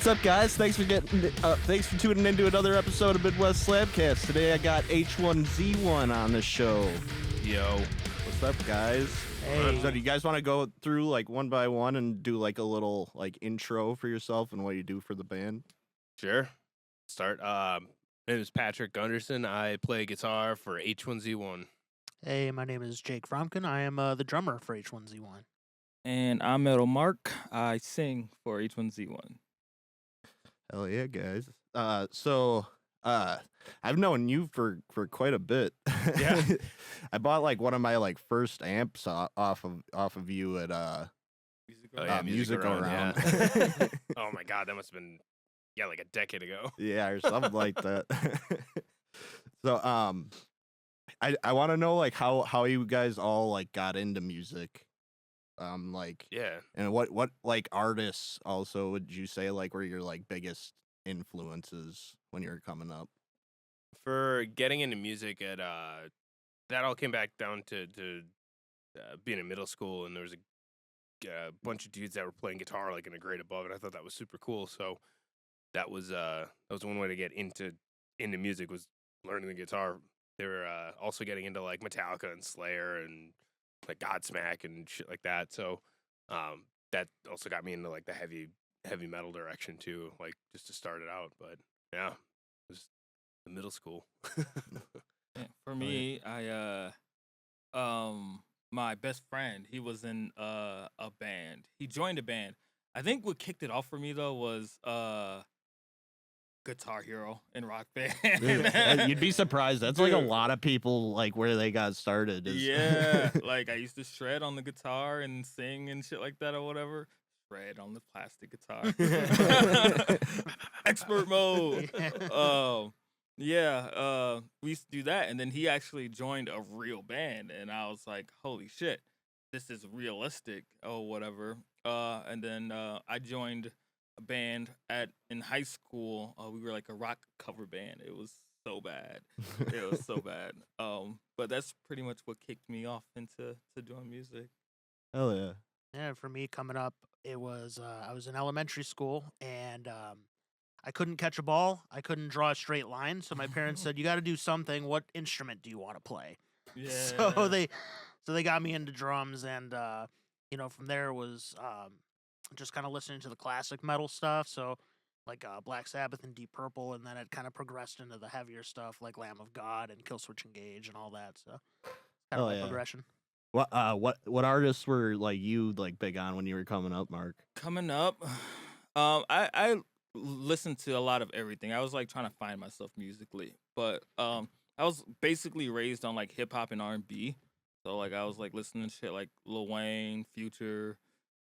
What's up, guys? Thanks for tuning into another episode of Midwest Slamcast. Today I got H1Z1 on the show. Yo. What's up, guys? Hey. So do you guys want to go through like one by one and do like a little like intro for yourself and what you do for the band? Sure. Start. My name is Patrick Gunderson. I play guitar for H1Z1. Hey, my name is Jake Fromkin. I am the drummer for H1Z1. And I'm Marq. I sing for H1Z1. Hell yeah, guys. I've known you for quite a bit. Yeah. I bought like one of my like first amps off of you at Music Around. Yeah. Oh my god, that must have been like a decade ago. Yeah, or something like that. So I want to know like how you guys all like got into music. Yeah. And what like artists also would you say like were your like biggest influences when you were coming up? For getting into music at that all came back down to being in middle school, and there was a bunch of dudes that were playing guitar like in a grade above, and I thought that was super cool. So that was one way to get into music, was learning the guitar. They were also getting into like Metallica and Slayer and like Godsmack and shit like that. So that also got me into like the heavy metal direction too, like just to start it out. But yeah, it was the middle school. Yeah, for me, I my best friend, he was in a band. He joined a band. I think what kicked it off for me though was Guitar Hero and Rock Band. You'd be surprised. That's like a lot of people like where they got started. Yeah, like I used to shred on the guitar and sing and shit like that or whatever. Shred on the plastic guitar. Expert mode. We used to do that, and then he actually joined a real band, and I was like, holy shit, this is realistic or whatever. And then I joined a band in high school. We were like a rock cover band. It was so bad. It was so bad. But that's pretty much what kicked me off into doing music. Hell yeah. Yeah, for me coming up, it was I was in elementary school and I couldn't catch a ball. I couldn't draw a straight line. So my parents said, "You got to do something. What instrument do you want to play?" Yeah. So they got me into drums, and from there was just kind of listening to the classic metal stuff. So like Black Sabbath and Deep Purple, and then it kind of progressed into the heavier stuff like Lamb of God and Killswitch Engage and all that. So kind of progression. What artists were like you like big on when you were coming up, Marq? Coming up, I listened to a lot of everything. I was like trying to find myself musically, but I was basically raised on like hip hop and R&B. So like I was like listening to shit like Lil Wayne, Future,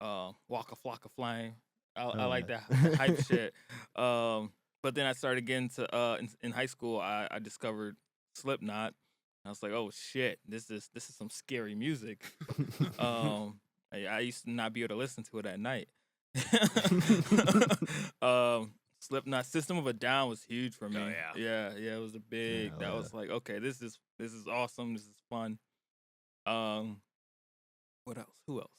Waka Flocka Flame. I like that hype shit. But then I started getting to in high school. I discovered Slipknot. I was like, oh shit, this is some scary music. I used to not be able to listen to it at night. Slipknot, System of a Down was huge for me. Oh, yeah, it was a big. Yeah, that was like, okay, this is awesome. This is fun. What else? Who else?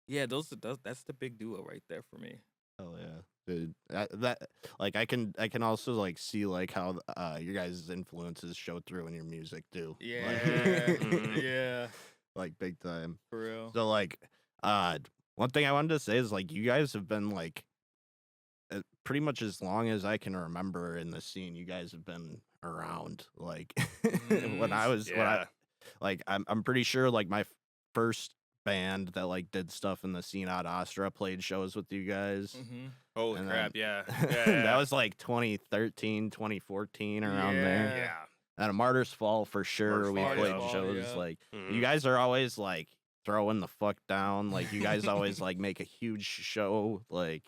Yeah, that's the big duo right there for me. Oh yeah, dude. That like I can also like see like how your guys' influences show through in your music too. Yeah, Like, yeah, like big time. for real. So like, one thing I wanted to say is like you guys have been like, pretty much as long as I can remember in the scene. You guys have been around. Like when I'm pretty sure like my first band that like did stuff in the scene out Astra played shows with you guys. Mm-hmm. Holy And crap, then- yeah. That was like 2013, 2014 around there. Yeah. And a Martyr's Fall for sure. Martyr's We Fall, played yeah. shows Yeah. like Mhm. you guys are always like throwing the fuck down. Like you guys always like make a huge show. Like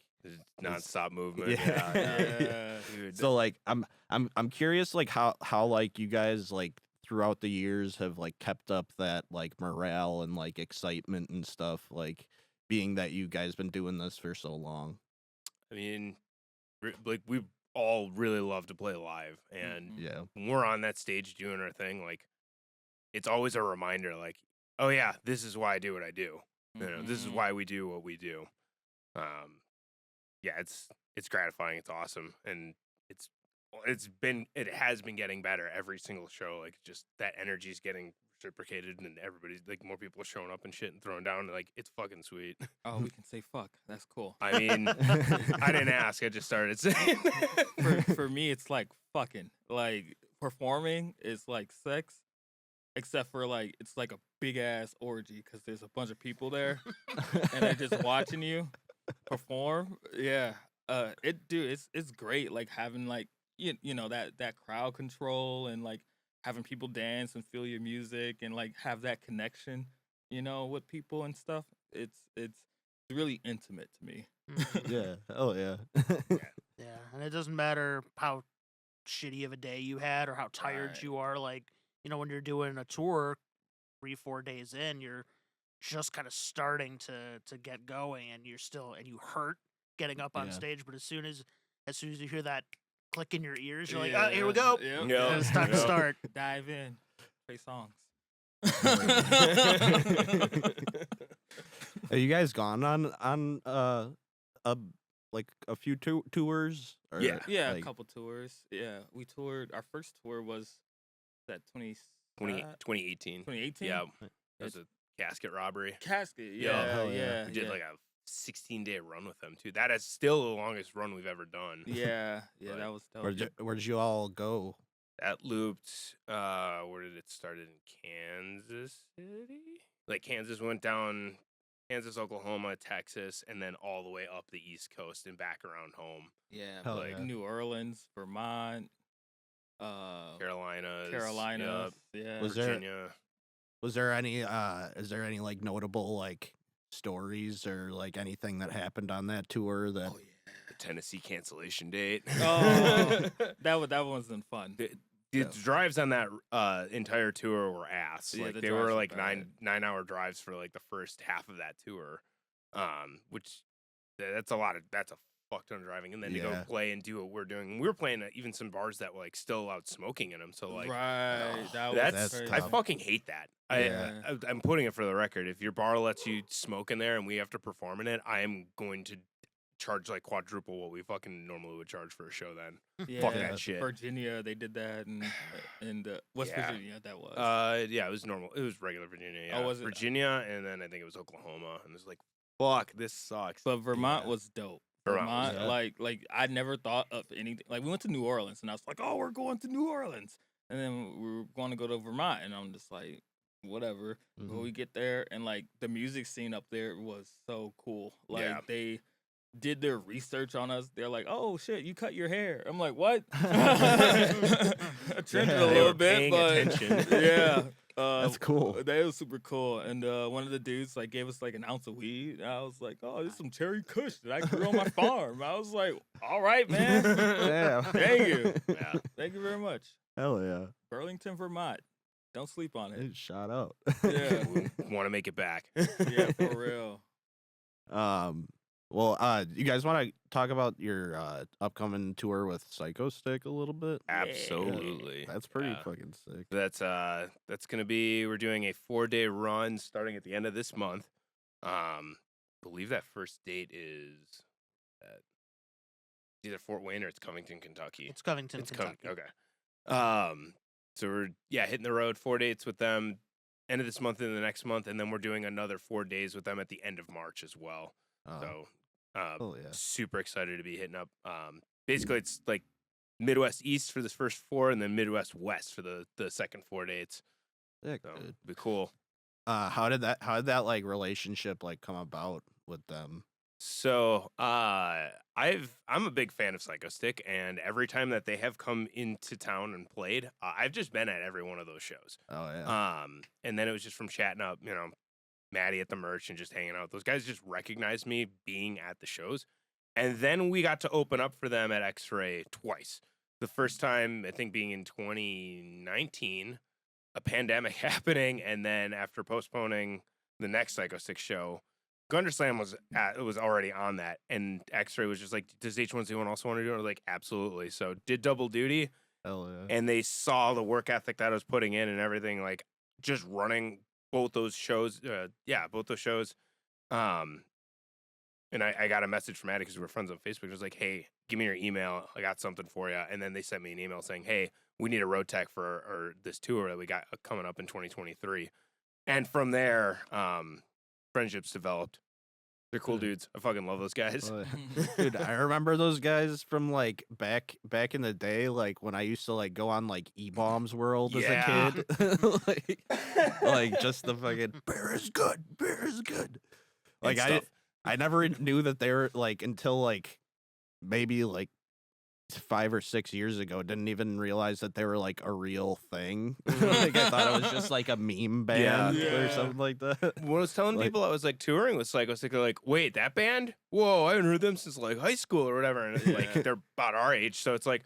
Non-stop movement. Yeah. Yeah. Dude. so like I'm curious like how like you guys like throughout the years have like kept up that like morale and like excitement and stuff, like being that you guys been doing this for so long. I mean, like we all really love to play live, and Yeah. when we're on that stage doing our thing, like it's always a reminder, like, oh yeah, this is why I do what I do. You know, this is why we do what we do. yeah, it's gratifying. It's awesome, and it has been getting better every single show. Like just that energy is getting reciprocated, and everybody's like more people are showing up and shit and throwing down. Like it's fucking sweet. Oh, we can say fuck. That's cool. I mean, I didn't ask. I just started saying. For me, it's like fucking. Like performing is like sex, except for like it's like a big ass orgy because there's a bunch of people there and they're just watching you perform. Yeah. It's great. Like having like you know that crowd control and like having people dance and feel your music and like have that connection, with people and stuff. It's really intimate to me. Yeah. Oh yeah. Yeah, and it doesn't matter how shitty of a day you had or how tired Right. you are. Like, when you're doing a tour 3-4 days in, you're just kind of starting to get going, and you hurt getting up on Yeah. stage. But as soon as you hear that click in your ears, you're like, oh, here we go. Yep. Yeah. It's time to Yeah. start. Dive in. Play songs. Have you guys gone on a few tours? Or, Yeah. Yeah, a like- couple tours. Yeah, we toured. Our first tour was that 2018. 2018. Yeah, that was a casket robbery. Casket. Yeah. Yeah, hell yeah. yeah. We did yeah. like a 16-day run with them too. That is still the longest run we've ever done. Yeah, But that was dope. Where'd you all go? That looped. Where did it start? In Kansas City. Like Kansas went down, Kansas, Oklahoma, Texas, and then all the way up the East Coast and back around home. Yeah, Hell like yeah. New Orleans, Vermont, Carolinas. Carolina. Yeah. Was Virginia. Was there any is there any like notable like stories or like anything that happened on that tour that Oh yeah. The Tennessee cancellation date. Oh, that wasn't fun. The drives on that entire tour were ass. Yeah, Like the they drives were were like bad. 9-hour drives for like the first half of that tour, which that's a fuck ton of driving, and then to go Yeah. play and do what we're doing. We were playing at even some bars that were like still allowed smoking in them. So like Right. That was that's crazy. I tough. fucking hate that. Yeah. I'm putting it for the record. If your bar lets you smoke in there and we have to perform in it, I am going to charge like quadruple what we fucking normally would charge for a show then. Yeah, Fuck that shit. Virginia, they did that, and West Yeah. Virginia, that was. Yeah, it was normal. It was regular Virginia. Yeah. Oh, was it? Virginia, and then I think it was Oklahoma, and it was like, fuck, this sucks. But Vermont Yeah. was dope. Vermont was Vermont, like I never thought of anything. Like we went to New Orleans, and I was like, oh, we're going to New Orleans, and then we were going to go to Vermont, and I'm just like, whatever. When Mhm. we get there, and like the music scene up there was so cool. Like Yeah. they did their research on us. They're like, oh shit, you cut your hair. I'm like, what? I trimmed it Yeah. a They little were bit, paying but attention. yeah. That's cool. That was super cool. And one of the dudes like gave us like an ounce of weed. And I was like, oh, this is some cherry kush that I grew on my farm. I was like, all right, man. Damn. Thank you. Yeah. Thank you very much. Hell yeah. Burlington, Vermont. Don't sleep on it. It shot out. Yeah. We want to make it back. Yeah, for real. Well, you guys want to talk about your upcoming tour with Psychostick a little bit? Absolutely. That's pretty Yeah. fucking sick. That's gonna be. We're doing a 4-day run starting at the end of this month. Believe that first date is at either Fort Wayne or it's Covington, Kentucky. It's Covington, It's Kentucky. okay. So we're hitting the road, 4 dates with them, end of this month and the next month, and then we're doing another 4 days with them at the end of March as well. So oh yeah. super excited to be hitting up. Basically it's like Midwest East for this first 4, and then Midwest West for the second 4 dates. Sick, So dude. it'll be cool. How did that like relationship like come about with them? So I'm a big fan of Psychostick, and every time that they have come into town and played, I've just been at every one of those shows. Oh yeah. And then it was just from chatting up, Maddie at the merch and just hanging out. Those guys just recognized me being at the shows. And then we got to open up for them at X-Ray twice. The first time, I think, being in 2019, a pandemic happening, and then after postponing the next Psychostick show, Gunderslam was already on that, and X-Ray was just like, does H1Z1 also want to do it? I was like, absolutely. So did double duty, Hell yeah. and they saw the work ethic that I was putting in and everything, like just running both those shows. Both those shows. And I got a message from Addie because we were friends on Facebook. It was like, hey, give me your email. I got something for you. And then they sent me an email saying, hey, we need a road tech for this tour that we got coming up in 2023. And from there, friendships developed. They're cool dudes. I fucking love those guys. Dude, I remember those guys from like back in the day, like when I used to like go on like E-Bombs World as a kid. like just the fucking beer is good. Like I never knew that they were like until like maybe like 5 or 6 years ago. Didn't even realize that they were like a real thing. Like I thought it was just like a meme band or something like that. When I was telling people I was like touring with Psychostick, they're like, wait, that band? Whoa, I haven't heard them since like high school or whatever. And like they're about our age, so it's like,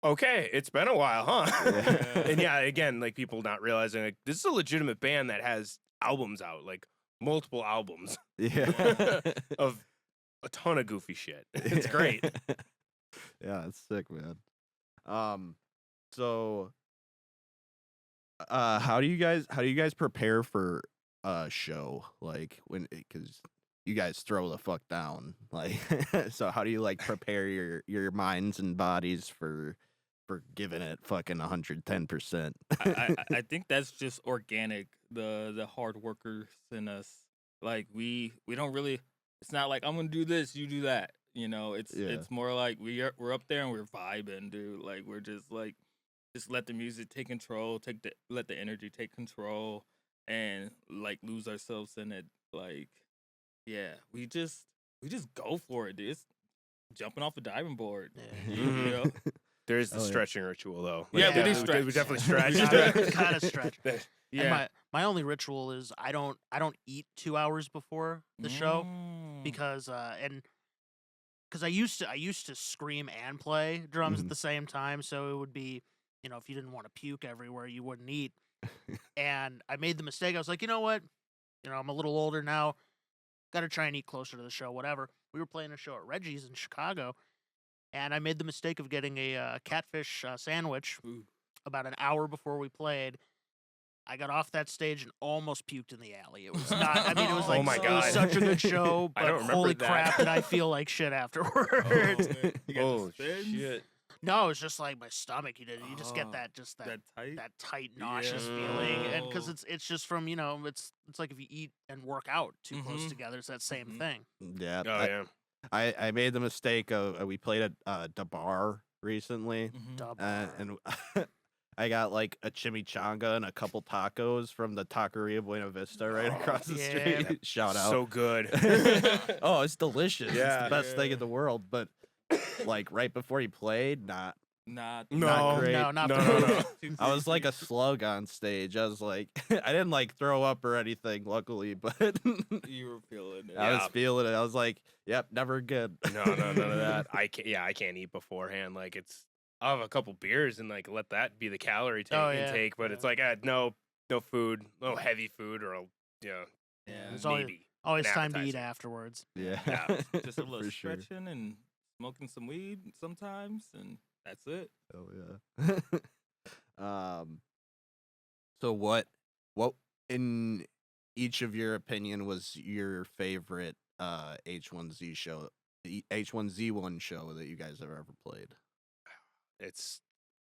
okay, it's been a while, huh? And yeah, again, like people not realizing like this is a legitimate band that has albums out, like multiple albums. Of a ton of goofy shit. It's great. Yeah, it's sick, man. So how do you guys prepare for a show, like when, because you guys throw the fuck down, like so how do you like prepare your minds and bodies for giving it fucking 110%? I think that's just organic, the hard workers in us. Like we don't really, it's not like I'm gonna do this, you do that. You know, it's more like we're up there and we're vibing, dude. Like we're just like, just let the music take control, let the energy take control, and like lose ourselves in it. Like, yeah, we just go for it, dude. It's jumping off a diving board. You know? There is the stretching ritual though. Like, yeah, we do stretch. We definitely stretch. Kind of stretch. Yeah. And my only ritual is I don't eat 2 hours before the show because I used to scream and play drums at the same time, so it would be, you know, if you didn't want to puke everywhere, you wouldn't eat. And I made the mistake. I was like, you know what? You know, I'm a little older now. Got to try and eat closer to the show, whatever. We were playing a show at Reggie's in Chicago, and I made the mistake of getting a catfish sandwich about an hour before we played. I got off that stage and almost puked in the alley. It was not, I mean, it was like, oh my it God. was such a good show, I don't but remember holy that. crap, did I feel like shit afterwards. Oh, shit. No, it was just like my stomach. You just get that tight, nauseous feeling, and because it's just from, you know, it's like if you eat and work out too close together, it's that same thing. Yeah. Oh, yeah. I made the mistake of we played at the bar recently, and I got like a chimichanga and a couple tacos from the Taqueria Buena Vista right across the street. Shout out. So good. Oh, it's delicious. Yeah. It's the best thing in the world. But like right before he played, not great. No. I was like a slug on stage. I was like, I didn't like throw up or anything, luckily, but you were feeling it. I was feeling it. I was like, yep, never good. No, none of that. I can't eat beforehand. Like I'll have a couple beers and like let that be the calorie intake. But it's like no food, no heavy food, or It's maybe always an time to eat appetizer. afterwards. Yeah, Just a little for sure. stretching and smoking some weed sometimes, and that's it. Oh yeah. So what in each of your opinion was your favorite H1Z show, the H1Z1 show that you guys have ever played? It's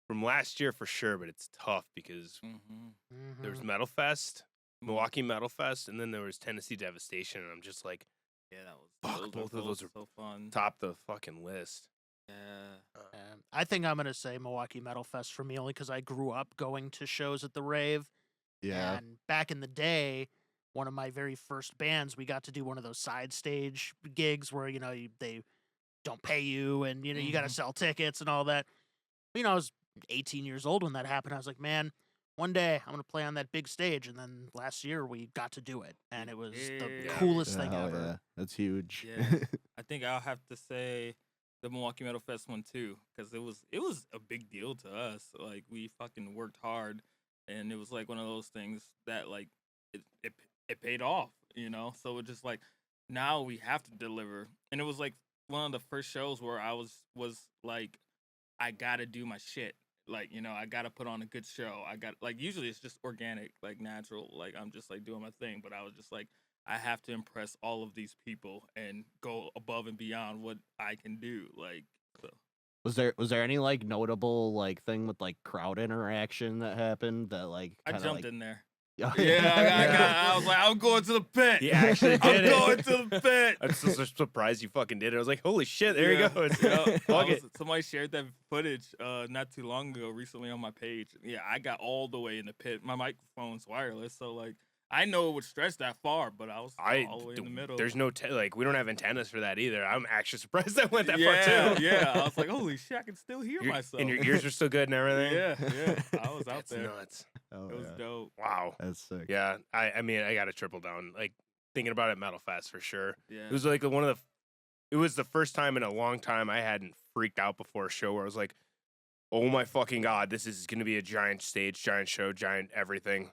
from last year for sure, but it's tough because there was Metal Fest, Milwaukee Metal Fest, and then there was Tennessee Devastation, and I'm just like, yeah, that was both of those are so fun. top the fucking list. Yeah. I think I'm gonna say Milwaukee Metal Fest for me only because I grew up going to shows at the rave. Yeah. And back in the day, one of my very first bands, we got to do one of those side stage gigs where, you know, they don't pay you and, you know, you got to sell tickets and all that. You know, I was 18 years old when that happened. I was like, man, one day I'm going to play on that big stage. And then last year we got to do it. And it was the coolest thing ever. Yeah. That's huge. Yeah. I think I'll have to say the Milwaukee Metal Fest one too, because it was a big deal to us. Like we fucking worked hard, and it was like one of those things that like it paid off, you know. So it just like now we have to deliver, and it was like one of the first shows where I was like, I gotta do my shit. Like, you know, I gotta put on a good show. I got like usually it's just organic, like natural, like I'm just like doing my thing. But I was just like, I have to impress all of these people and go above and beyond what I can do. Like, so. Was there any like notable like thing with like crowd interaction that happened that like I kinda, jumped like... in there. Yeah, I was like, I'm going to the pit. He actually I'm did it. going to the pit. I'm so surprised you fucking did it. I was like, holy shit, there you go. Somebody shared that footage not too long ago, recently on my page. Yeah, I got all the way in the pit. My microphone's wireless, so like I know it would stretch that far, but I was all the way in the middle. There's no we don't have antennas for that either. I'm actually surprised that went that far too. Yeah, I was like, holy shit, I can still hear myself. And your ears are still good and everything. Yeah, I was out there. Nuts. Oh, It was dope. Wow. That's sick. Yeah, I mean, I got to triple down. Like thinking about it, Metal Fest for sure. Yeah, It was like it was the first time in a long time I hadn't freaked out before a show where I was like, oh my fucking God, this is going to be a giant stage, giant show, giant everything.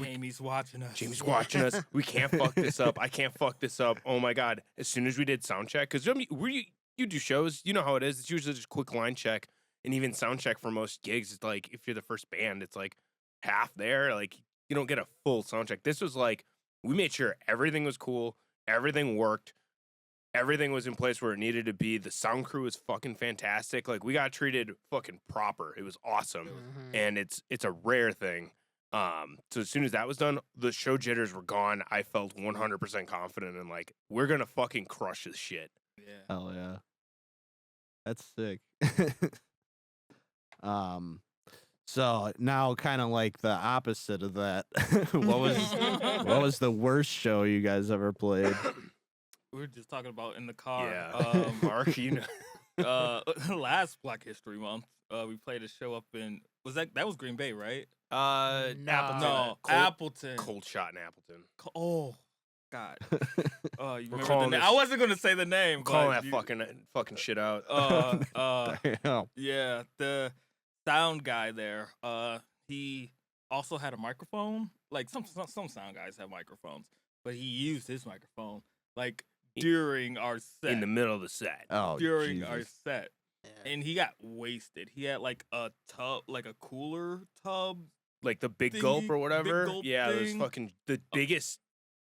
Jamie's watching us. Jamie's watching us. We can't fuck this up. I can't fuck this up. Oh my God. As soon as we did sound check, because you do shows, you know how it is. It's usually just quick line check. And even sound check for most gigs, it's like, if you're the first band, it's like half there. Like, you don't get a full sound check. This was like, we made sure everything was cool. Everything worked. Everything was in place where it needed to be. The sound crew was fucking fantastic. Like, we got treated fucking proper. It was awesome. Mhm. And it's a rare thing. So as soon as that was done, the show jitters were gone. I felt 100% confident and like, we're gonna fucking crush this shit. Yeah. Hell yeah. That's sick. So now kind of like the opposite of that. what was the worst show you guys ever played? We were just talking about in the car. Yeah. Mark, you know. Last Black History Month, we played a show up in that was Green Bay, right? Appleton. No, Appleton. Cold shot in Appleton. Oh, God. Oh, you We're remember calling the name? this- I wasn't gonna say the name. Calling but that fucking shit out. Damn. yeah, the sound guy there. He also had a microphone. Like some sound guys have microphones, but he used his microphone like during our set. In the middle of the set. Oh, during our Jesus. set. Yeah. And he got wasted. He had like a tub, like a cooler tub. Like the big Thingy, gulp or whatever. big gulp Yeah, those thing. fucking the biggest.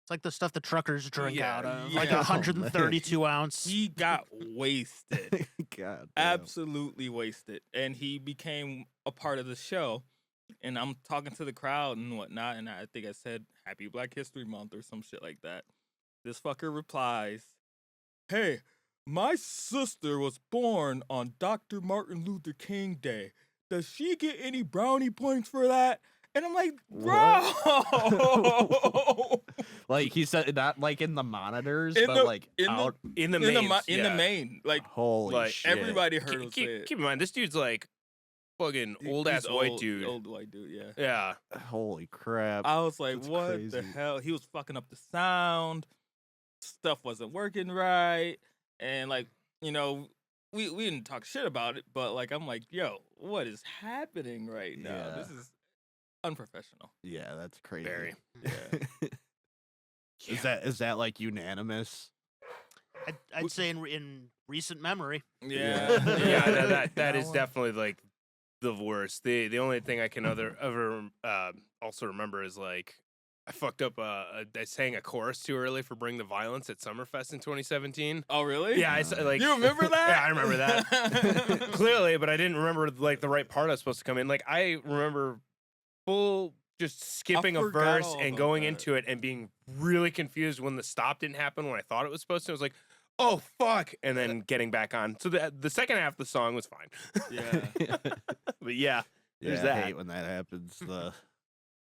It's like the stuff the truckers drink Yeah, out of, yeah. like Oh, 132 ounce. He got wasted. God. Damn. Absolutely wasted. And he became a part of the show. And I'm talking to the crowd and whatnot. And I think I said, Happy Black History Month or some shit like that. This fucker replies, hey, my sister was born on Dr. Martin Luther King Day. Does she get any brownie points for that? And I'm like, bro. Like he said, not like in the monitors, In but the- like in the- out. In the in the mains, main. Like, Holy like, shit! everybody heard him say keep it. in mind, this dude's like fucking old ass He's white old- dude. Old white dude, yeah. Yeah. Holy crap! I was like, That's what crazy. the hell? He was fucking up the sound. Stuff wasn't working right. And like, you know, we didn't talk shit about it, but like I'm like, yo, what is happening right now? Yeah. This is unprofessional. Yeah, that's crazy. Very. Yeah. Is that like unanimous? I'd say in recent memory. Yeah. Yeah, that is one. definitely like the worst. The only thing I can ever also remember is like I fucked up. I sang a chorus too early for "Bring the Violence" at Summerfest in 2017. Oh really? Yeah, like You remember that? Yeah, I remember that clearly, but I didn't remember like the right part I was supposed to come in. Like I remember full just skipping a forgot verse all and about going that. into it and being really confused when the stop didn't happen when I thought it was supposed to. I was like, oh fuck, and then getting back on. So the second half of the song was fine. Yeah. But yeah, there's I that. hate when that happens.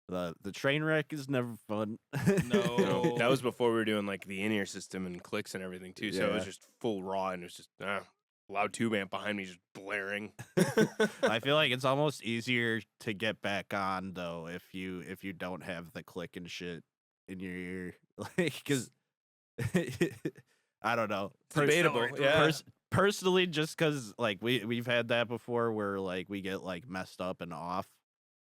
The train wreck is never fun. No. No, that was before we were doing like the in-ear system and clicks and everything too. So it was Yeah. just full raw and it was just loud tube amp behind me just blaring. I feel like it's almost easier to get back on though if you don't have the click and shit in your ear, like because I don't know. Debatable, Accelerate the yeah. rest. Personally, just because like we've had that before where like we get like messed up and off,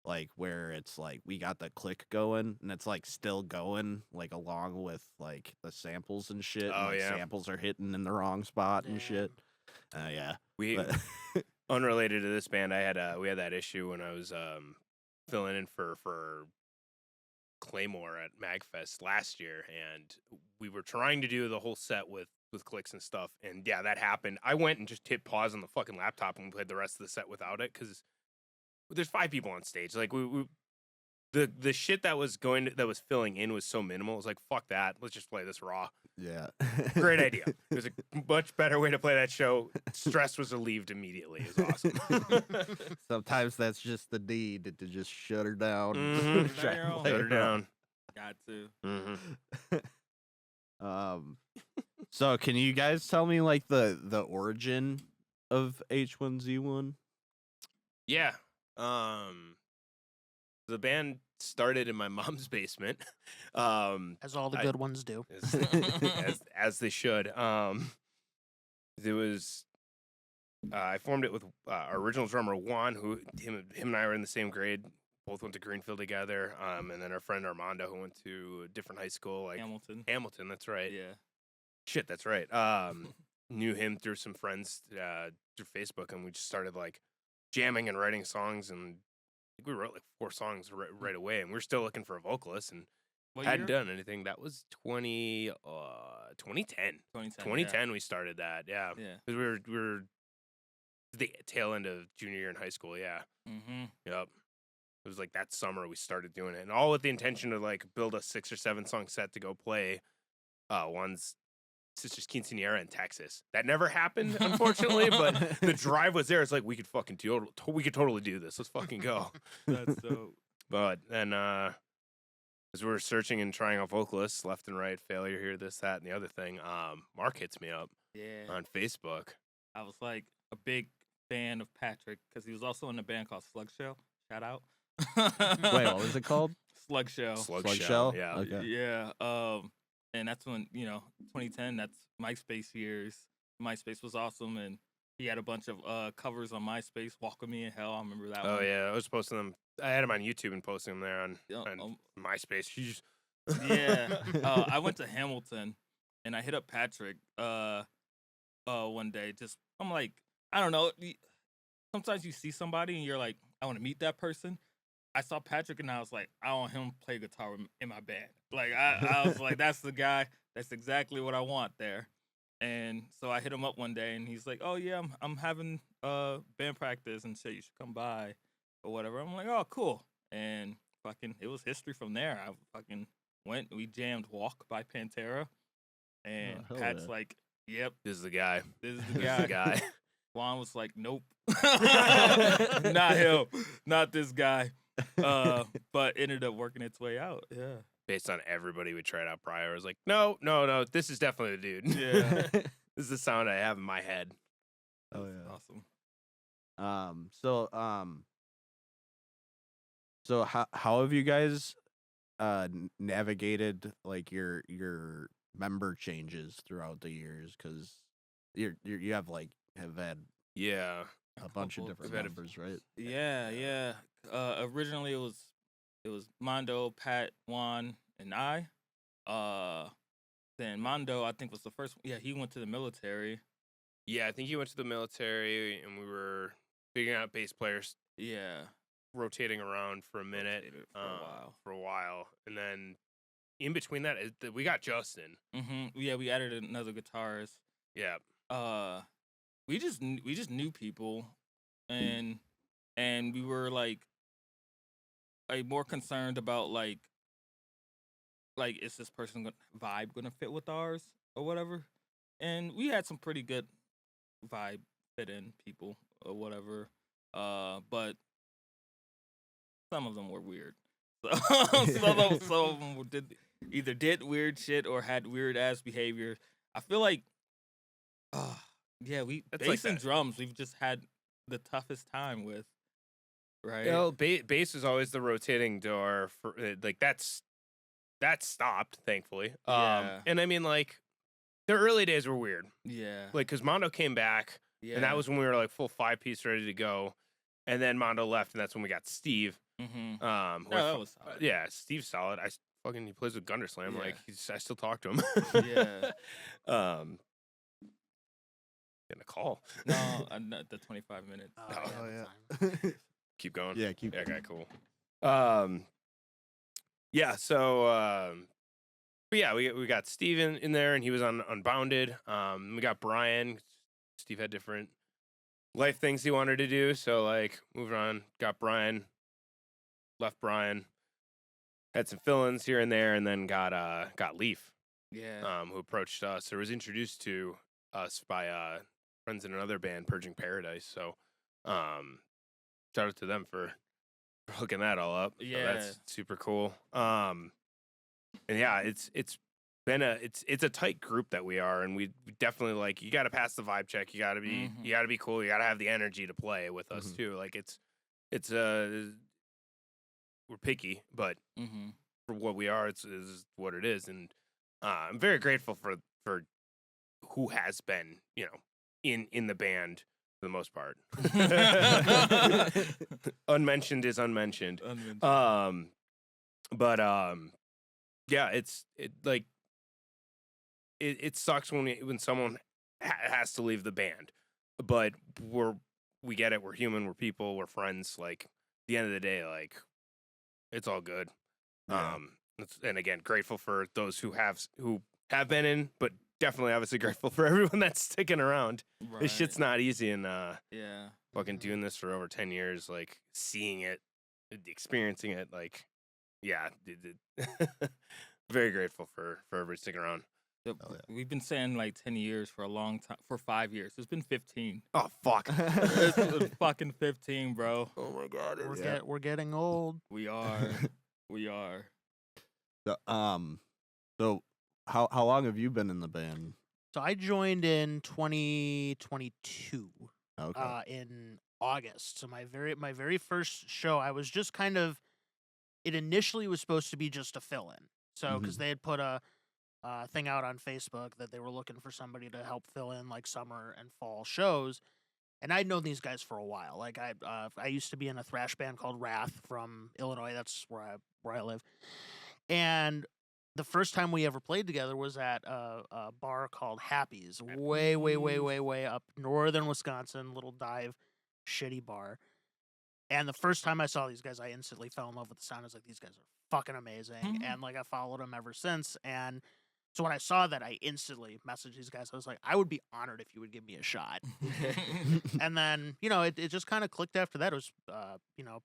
like where it's like we got the click going and it's like still going like along with like the samples and shit. Oh, and, like, yeah. samples are hitting in the wrong spot and shit. Yeah. We But- unrelated to this band, we had that issue when I was filling in for Claymore at MagFest last year, and we were trying to do the whole set with clicks and stuff, and yeah, that happened. I went and just hit pause on the fucking laptop and we played the rest of the set without it because there's 5 people on stage. Like the shit that was filling in was so minimal. It was like, fuck that. Let's just play this raw. Yeah. Great idea. It was a much better way to play that show. Stress was relieved immediately. It was awesome. Sometimes that's just the need to just shut her down. Mhm. Try and Shut play Shut her down. Got to. So can you guys tell me like the origin of H1Z1? Yeah. The band started in my mom's basement. As all the good ones do. as they should. There was I formed it with our original drummer Juan, who him and I were in the same grade. Both went to Greenfield together. And then our friend Armando, who went to a different high school, like Hamilton. That's right. Yeah. Shit, that's right. Knew him through some friends through Facebook, and we just started like jamming and writing songs, and I think we wrote like 4 songs right away, and we were still looking for a vocalist, and hadn't done anything. That was 2010. 2010 we started that. Yeah. Yeah. 'Cause we were the tail end of junior year in high school. Yeah. Mm-hmm. Yep. It was like that summer we started doing it, and all with the intention to like build a 6 or 7 song set to go play one's sister's quinceañera in Texas. That never happened, unfortunately, but the drive was there. It's like we could totally do this. Let's fucking go. That's dope. But then as we were searching and trying out vocalists left and right, failure here, this, that, and the other thing, Marq hits me up on Facebook. I was like a big fan of Patrick because he was also in a band called Slug Shell. Shout out. Wait, what was it called? Slug Shell. Slug Shell? Yeah. Okay. Yeah. And that's when, 2010, that's MySpace years. MySpace was awesome, and he had a bunch of covers on MySpace. Walk With Me in Hell, I remember that one. Oh, yeah. I was posting them. I had them on YouTube and posting them there on MySpace. Jeez. Yeah. I went to Hamilton, and I hit up Patrick one day. I'm like, I don't know. Sometimes you see somebody, and you're like, I want to meet that person. I saw Patrick, and I was like, I want him to play guitar in my band. Like, I was like, that's the guy. That's exactly what I want there. And so I hit him up one day, and he's like, oh, yeah, I'm having band practice and shit. You should come by or whatever. I'm like, oh, cool. And fucking, it was history from there. I fucking went. We jammed Walk by Pantera. And Pat's like, yep. This is the guy. This is the This is the guy. Juan was like, nope. Not him. Not this guy. But ended up working its way out. Yeah. Based on everybody we tried out prior, I was like, no, this is definitely the dude. Yeah. This is the sound I have in my head. Oh yeah. Awesome. So how have you guys navigated like your member changes throughout the years? Because you have had Yeah. a bunch of different members, right? Yeah. Originally it was Mondo, Pat, Juan, and I. Then Mondo, I think, was the first. Yeah, he went to the military. Yeah, I think he went to the military, and we were figuring out bass players. Yeah. Rotating around for a minute. For a while. And then in between that, we got Justin. Mm-hmm. Yeah, we added another guitarist. Yeah. We just knew people, and we were like more concerned about like is this person vibe gonna fit with ours or whatever, and we had some pretty good vibe fit in people or whatever, but some of them were weird. Some of them did weird shit or had weird ass behavior. I feel like, yeah, bass and drums we've just had the toughest time with, right? You know, bass is always the rotating door for that stopped, thankfully. Yeah. And I mean, like, the early days were weird. Yeah. Like, because Mondo came back, and that was when we were like full 5-piece ready to go, and then Mondo left, and that's when we got Steve. Mm-hmm. That was solid. Yeah, Steve's solid. He plays with Gunderslam. Yeah. Like, I still talk to him. Yeah. Getting a call. No, not the 25 minutes. Oh yeah. Keep going. Yeah, keep. Okay, cool. Yeah, so but yeah, we got Steven in there, and he was on Unbounded. We got Brian. Steve had different life things he wanted to do, so like moving on. Got Brian, left Brian, had some fill-ins here and there, and then got Leaf, Yeah. who approached us or was introduced to us by friends in another band, Purging Paradise. So shout out to them for hooking that all up. So Yeah. that's super cool. And yeah, it's been it's a tight group that we are, and we definitely like, you got to pass the vibe check. You got to be Mhm. you got to be cool. You got to have the energy to play with us Mhm. too. Like it's we're picky, but Mm-hmm. for what we are, it's what it is. And I'm very grateful for who has been, in the band for the most part. Unmentioned is unmentioned. But yeah, it sucks when someone has to leave the band, but we get it. We're human. We're people. We're friends. Like, at the end of the day, like, it's all good. Yeah. And again, grateful for those who have been in, but definitely obviously grateful for everyone that's sticking around. Right. This shit's not easy, and Yeah. fucking doing this for over 10 years, like seeing it, experiencing it, like, yeah, very grateful for everybody sticking around. Yep. Oh, yeah. We've been saying like 10 years for a long time. For 5 years. It's been 15. Oh fuck. It's been fucking 15, bro. Oh my god. We're getting old. We are. We are. So, so how long have you been in the band? So I joined in 2022 Okay. in August. So my very first show, I was just kind of. It initially was supposed to be just a fill in. So because they had put a thing out on Facebook that they were looking for somebody to help fill in like summer and fall shows. And I'd known these guys for a while. Like I used to be in a thrash band called Wrath from Illinois. That's where I live. And the first time we ever played together was at a bar called Happy's, way up northern Wisconsin, little dive, shitty bar. And the first time I saw these guys, I instantly fell in love with the sound. I was like, these guys are fucking amazing. And like I followed them ever since. And so when I saw that, I instantly messaged these guys. I was like, I would be honored if you would give me a shot. And then, it just kind of clicked after that. It was,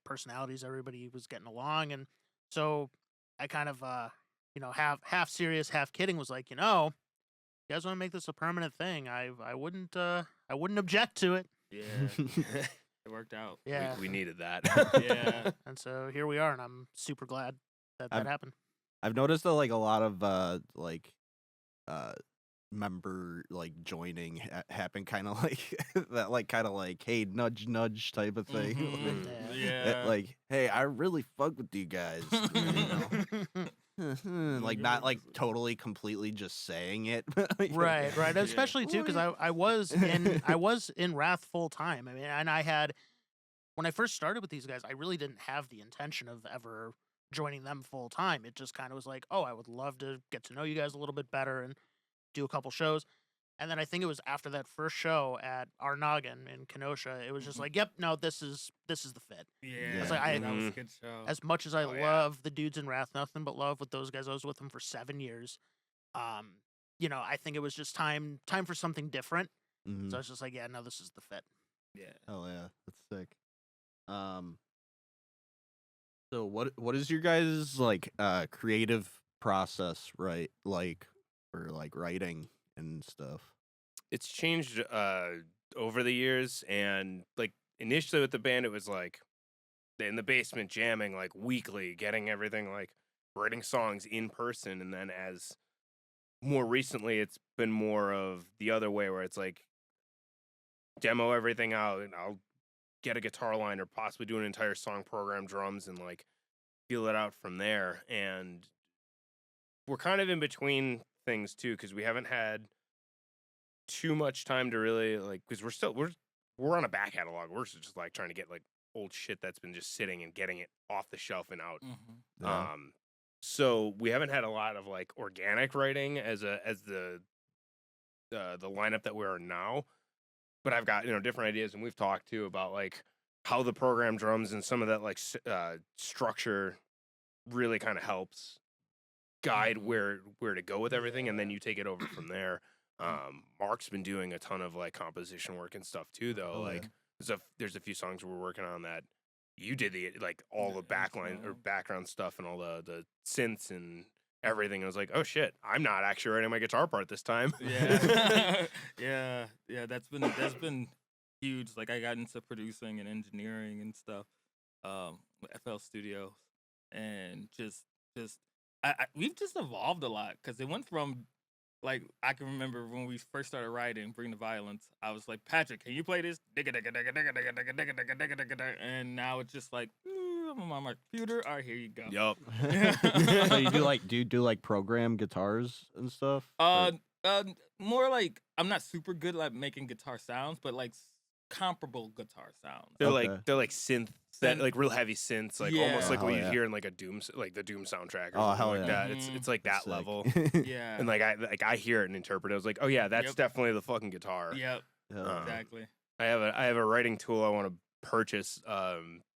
personalities, everybody was getting along. And so I kind of, half serious, half kidding, was like, you guys want to make this a permanent thing? I wouldn't object to it. Yeah. It worked out. Yeah. We needed that. Yeah. And so here we are, and I'm super glad that happened. I've noticed that like a lot of member like joining happen kind of like that, like kind of like, hey, nudge nudge type of thing. Mhm. Yeah. Like, hey, I really fuck with you guys. Like not like totally completely just saying it. Right. Yeah. Especially too, because I was in Wrath full time. I mean, and I had, when I first started with these guys, I really didn't have the intention of ever joining them full time. It just kind of was like, oh, I would love to get to know you guys a little bit better and do a couple shows. And then I think it was after that first show at our Noggin in Kenosha, it was just like, yep, no, this is the fit. Yeah. It's like, that was a good show. As much as I Oh, yeah. love the dudes in Wrath, nothing but love with those guys. I was with them for 7 years. I think it was just time for something different. Mhm. So I was just like, yeah, no, this is the fit. Yeah. Hell yeah, that's sick. So what is your guys' like creative process, right? Like for like writing and stuff. It's changed over the years, and like initially with the band, it was like in the basement jamming like weekly, getting everything, like writing songs in person. And then as more recently, it's been more of the other way, where it's like demo everything out, and I'll get a guitar line or possibly do an entire song, program drums, and like feel it out from there. And we're kind of in between things too, because we haven't had too much time to really like, because we're on a back catalog. We're just like trying to get like old shit that's been just sitting and getting it off the shelf and out. Yeah. So we haven't had a lot of like organic writing as the lineup that we are now. But I've got different ideas, and we've talked too about like how the program drums and some of that like structure really kind of helps guide where to go with everything, and then you take it over from there. Marq's been doing a ton of like composition work and stuff too, though. Oh, like there's a few songs we're working on that you did all the backline or background stuff and all the synths and everything. I was like, oh shit, I'm not actually writing my guitar part this time. Yeah. yeah. That's been huge. Like I got into producing and engineering and stuff, with FL Studios, and we've just evolved a lot because it went from like I can remember when we first started writing Bring the Violence, I was like, Patrick, can you play this? And now it's just like, I'm on my computer. All right, here you go. Yup. So do you do like program guitars and stuff? More like I'm not super good at making guitar sounds, but like comparable guitar sounds. They're Okay. like synth that like real heavy synths, like almost Yeah. like what Hell you yeah. hear in like a Doom soundtrack or Oh, something hell like yeah. that. It's like that Sick. level. Yeah. And I hear it and interpret it. I was like, oh yeah, that's Yep. definitely the fucking guitar. Yep. Yeah. Exactly. I have a writing tool I want to purchase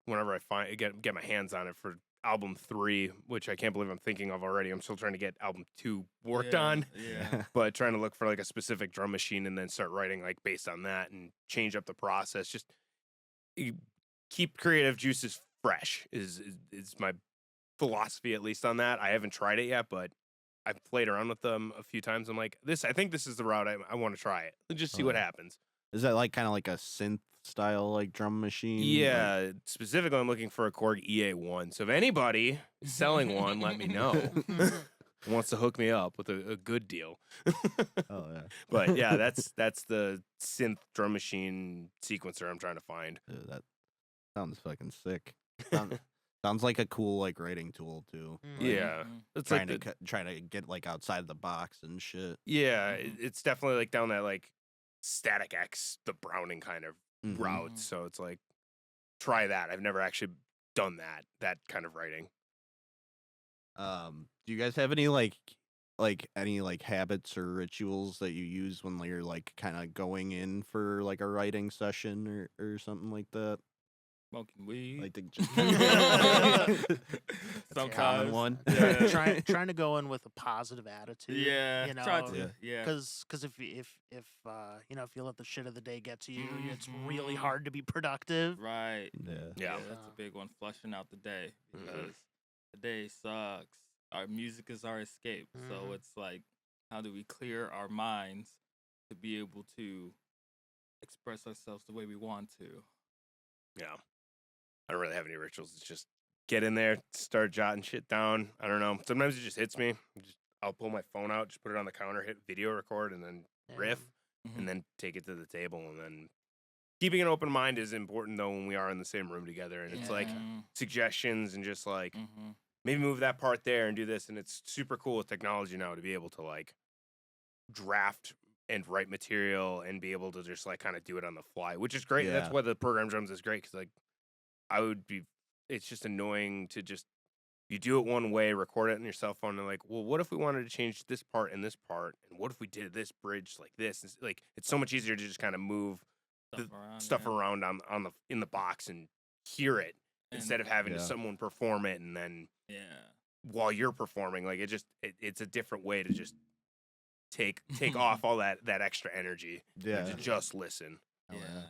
whenever I get my hands on it for album 3, which I can't believe I'm thinking of already. I'm still trying to get album 2 worked on, Yeah. but trying to look for like a specific drum machine and then start writing like based on that and change up the process. Just keep creative juices fresh is my philosophy, at least on that. I haven't tried it yet, but I've played around with them a few times. I'm like, I think this is the route I want to try it. Just see what happens. Is that like kind of like a synth style like drum machine? Yeah, specifically, I'm looking for a Korg EA1. So if anybody is selling one, let me know. Wants to hook me up with a good deal. Oh yeah. But yeah, that's the synth drum machine sequencer I'm trying to find. Dude, that sounds fucking sick. Sounds like a cool like writing tool too. Mhm. Yeah, it's Trying like to trying to get like outside the box and shit. yeah, it's definitely like down that like Static X, the Browning kind of Mhm. route. Mhm. So it's like try that. I've never actually done that kind of writing. Do you guys have any any like habits or rituals that you use when you're like kind of going in for like a writing session or something like that? Smoking weed. Like to just Sometimes. That's a common one. Yeah. trying to go in with a positive attitude. Yeah. you know, Try to. Yeah. Because if you let the shit of the day get to you, it's really hard to be productive. Right. Yeah. Yeah. That's a big one. Flushing out the day Mhm. because the day sucks. Our music is our escape. So Mhm. it's like, how do we clear our minds to be able to express ourselves the way we want to? Yeah. I don't really have any rituals. It's just get in there, start jotting shit down. I don't know. Sometimes it just hits me. I'll pull my phone out, just put it on the counter, hit video record, and then riff, Mhm. and then take it to the table. And then keeping an open mind is important, though, when we are in the same room together. And it's like suggestions and just like maybe move that part there and do this. And it's super cool with technology now to be able to like draft and write material and be able to just like kind of do it on the fly, which is great. That's Yeah. why the program drums is great, because like it's just annoying to just you do it one way, record it on your cell phone, and like, well, what if we wanted to change this part and this part, and what if we did this bridge like this? It's like it's so much easier to just kind of move stuff around in the box and hear it instead of having Yeah. someone perform it, and then while you're performing, like it's a different way to just take off all that extra energy Yeah. and to just listen. Oh, yeah.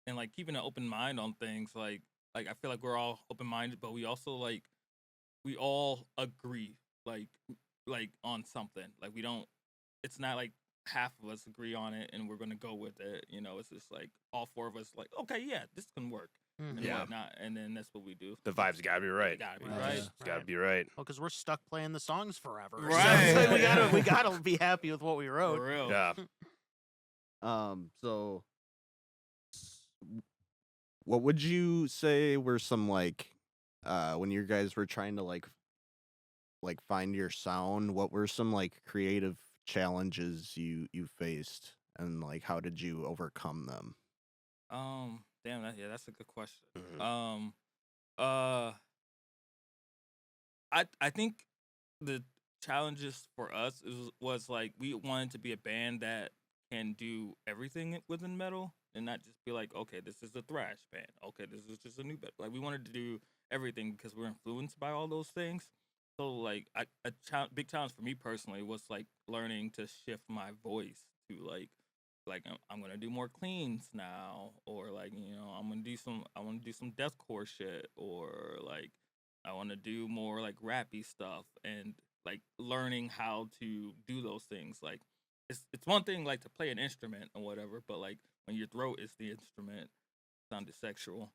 And like keeping an open mind on things, like I feel like we're all open minded, but we also like we all agree like on something. Like we don't. It's not like half of us agree on it and we're gonna go with it. You know, it's just like all 4 of us like, okay, yeah, this can work and Yeah. whatnot, and then that's what we do. The vibes gotta be right. Gotta be Right. right. It's gotta be right. Well, because we're stuck playing the songs forever. So Right. it's like we gotta be happy with what we wrote. For real. Yeah. So what would you say were some like when you guys were trying to like find your sound, what were some like creative challenges you faced and like how did you overcome them? Damn, that's a good question. Mhm. I think the challenges for us was like we wanted to be a band that can do everything within metal and not just be like, okay, this is a thrash band. Okay, this is just a new band. Like we wanted to do everything because we're influenced by all those things. So like big challenge for me personally was like learning to shift my voice to like I'm gonna do more cleans now, or like I want to do some deathcore shit, or like I want to do more like rappy stuff, and like learning how to do those things. Like it's one thing like to play an instrument or whatever, but like when your throat is the instrument, sounded sexual.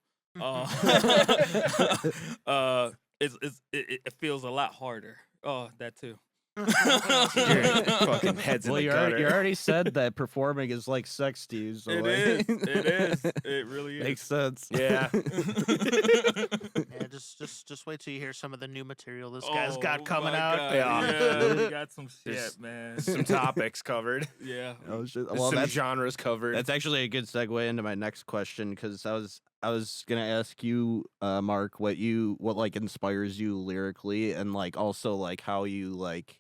It feels a lot harder. Oh, that too. Fucking heads in Well, the you gutter. already said that performing is like sex to you, so It like, is. It is. It really is. makes sense. Yeah. Yeah, just wait till you hear some of the new material this guy's got coming my out. God. Yeah. Yeah, we got some There's shit, man. Some topics covered. Yeah. Oh shit! There's Well, some that's genres covered. That's actually a good segue into my next question, because I was gonna ask you, Marq, what like inspires you lyrically, and like also like how you like,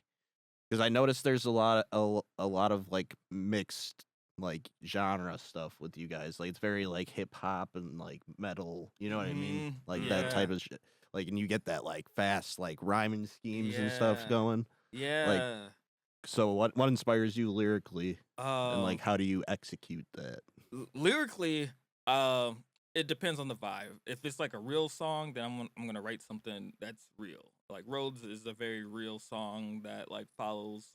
because I noticed there's a lot of like mixed like genre stuff with you guys. Like it's very like hip hop and like metal. You know what I mean? Like that type of shit. Like, and you get that like fast like rhyming schemes and stuff Yeah. going. Yeah. So what inspires you lyrically, and like Um, how do you execute that? lyrically, it depends on the vibe. If it's like a real song, then I'm gonna write something that's real. Like Roads is a very real song that like follows.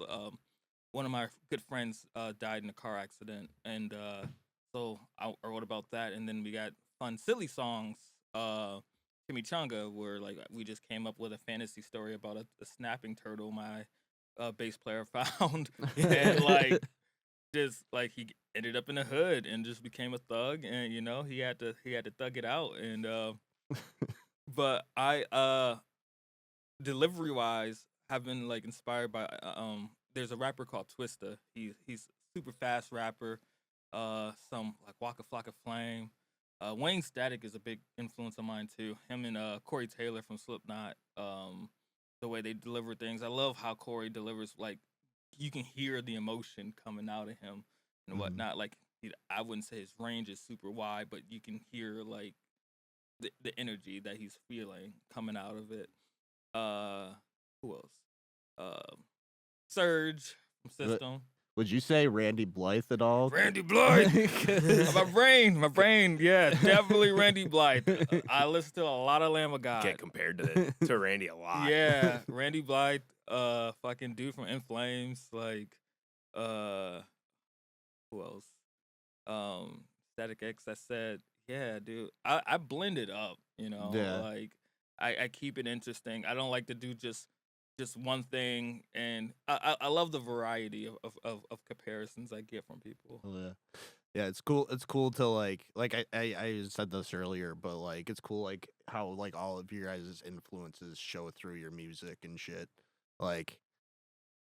One of my good friends died in a car accident, and so I wrote about that. And then we got fun, silly songs. Chimichanga, where like we just came up with a fantasy story about a snapping turtle my bass player found, and like just like he ended up in the hood and just became a thug, and he had to thug it out, and but I delivery wise have been like inspired by there's a rapper called Twista. He's super fast rapper, some like Waka Flocka Flame. Wayne Static is a big influence of mine too. Him and Corey Taylor from Slipknot. The way they deliver things, I love how Corey delivers. Like you can hear the emotion coming out of him and whatnot. Like I wouldn't say his range is super wide, but you can hear like the energy that he's feeling coming out of it. Who else? Surge from System. Would you say Randy Blythe at all? Randy Blythe. my brain. Yeah, definitely Randy Blythe. I listen to a lot of Lamb of God. Get compared to Randy a lot. Yeah, Randy Blythe, fucking dude from In Flames, like, who else? Static X. I said, yeah, dude. I blend it up, Yeah. like I keep it interesting. I don't like to do just one thing, and I love the variety of comparisons I get from people. Oh, yeah. Yeah, it's cool. It's cool to like I said this earlier, but like it's cool like how like all of your guys' influences show through your music and shit. Like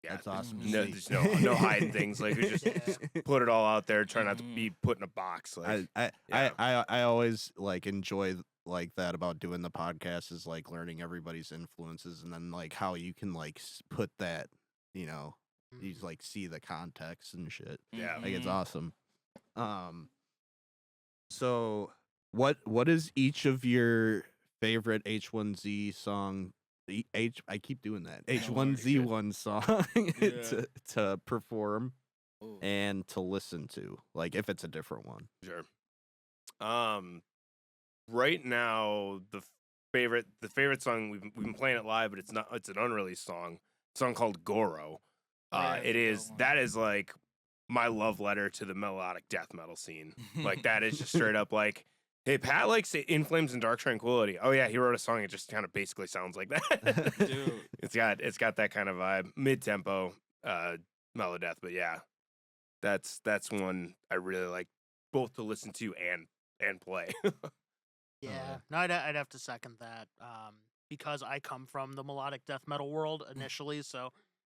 Yeah, that's awesome. to No, see. there's no hiding things. Like we just Yeah. put it all out there. Try not to be put in a box. Like I always like enjoy like that about doing the podcast, is like learning everybody's influences, and then like how you can like put that, you like see the context and shit. Yeah. Like it's Mhm. awesome. So what is each of your favorite H1Z song? I keep doing that. H1Z1 song Yeah. to perform Ooh. and to listen to, like if it's a different one. Sure. Right now the favorite song we've been playing it live, but it's an unreleased song. A song called Goro. Yeah, It that's a is good one. that is like my love letter to the melodic death metal scene. Like that is just straight up like, hey, Pat likes In Flames and Dark Tranquility. Oh yeah, he wrote a song. It just kind of basically sounds like that. Dude. It's got that kind of vibe, mid tempo, mellow death. But yeah, that's one I really like, both to listen to and play. Yeah, no, I'd have to second that. Because I come from the melodic death metal world initially, so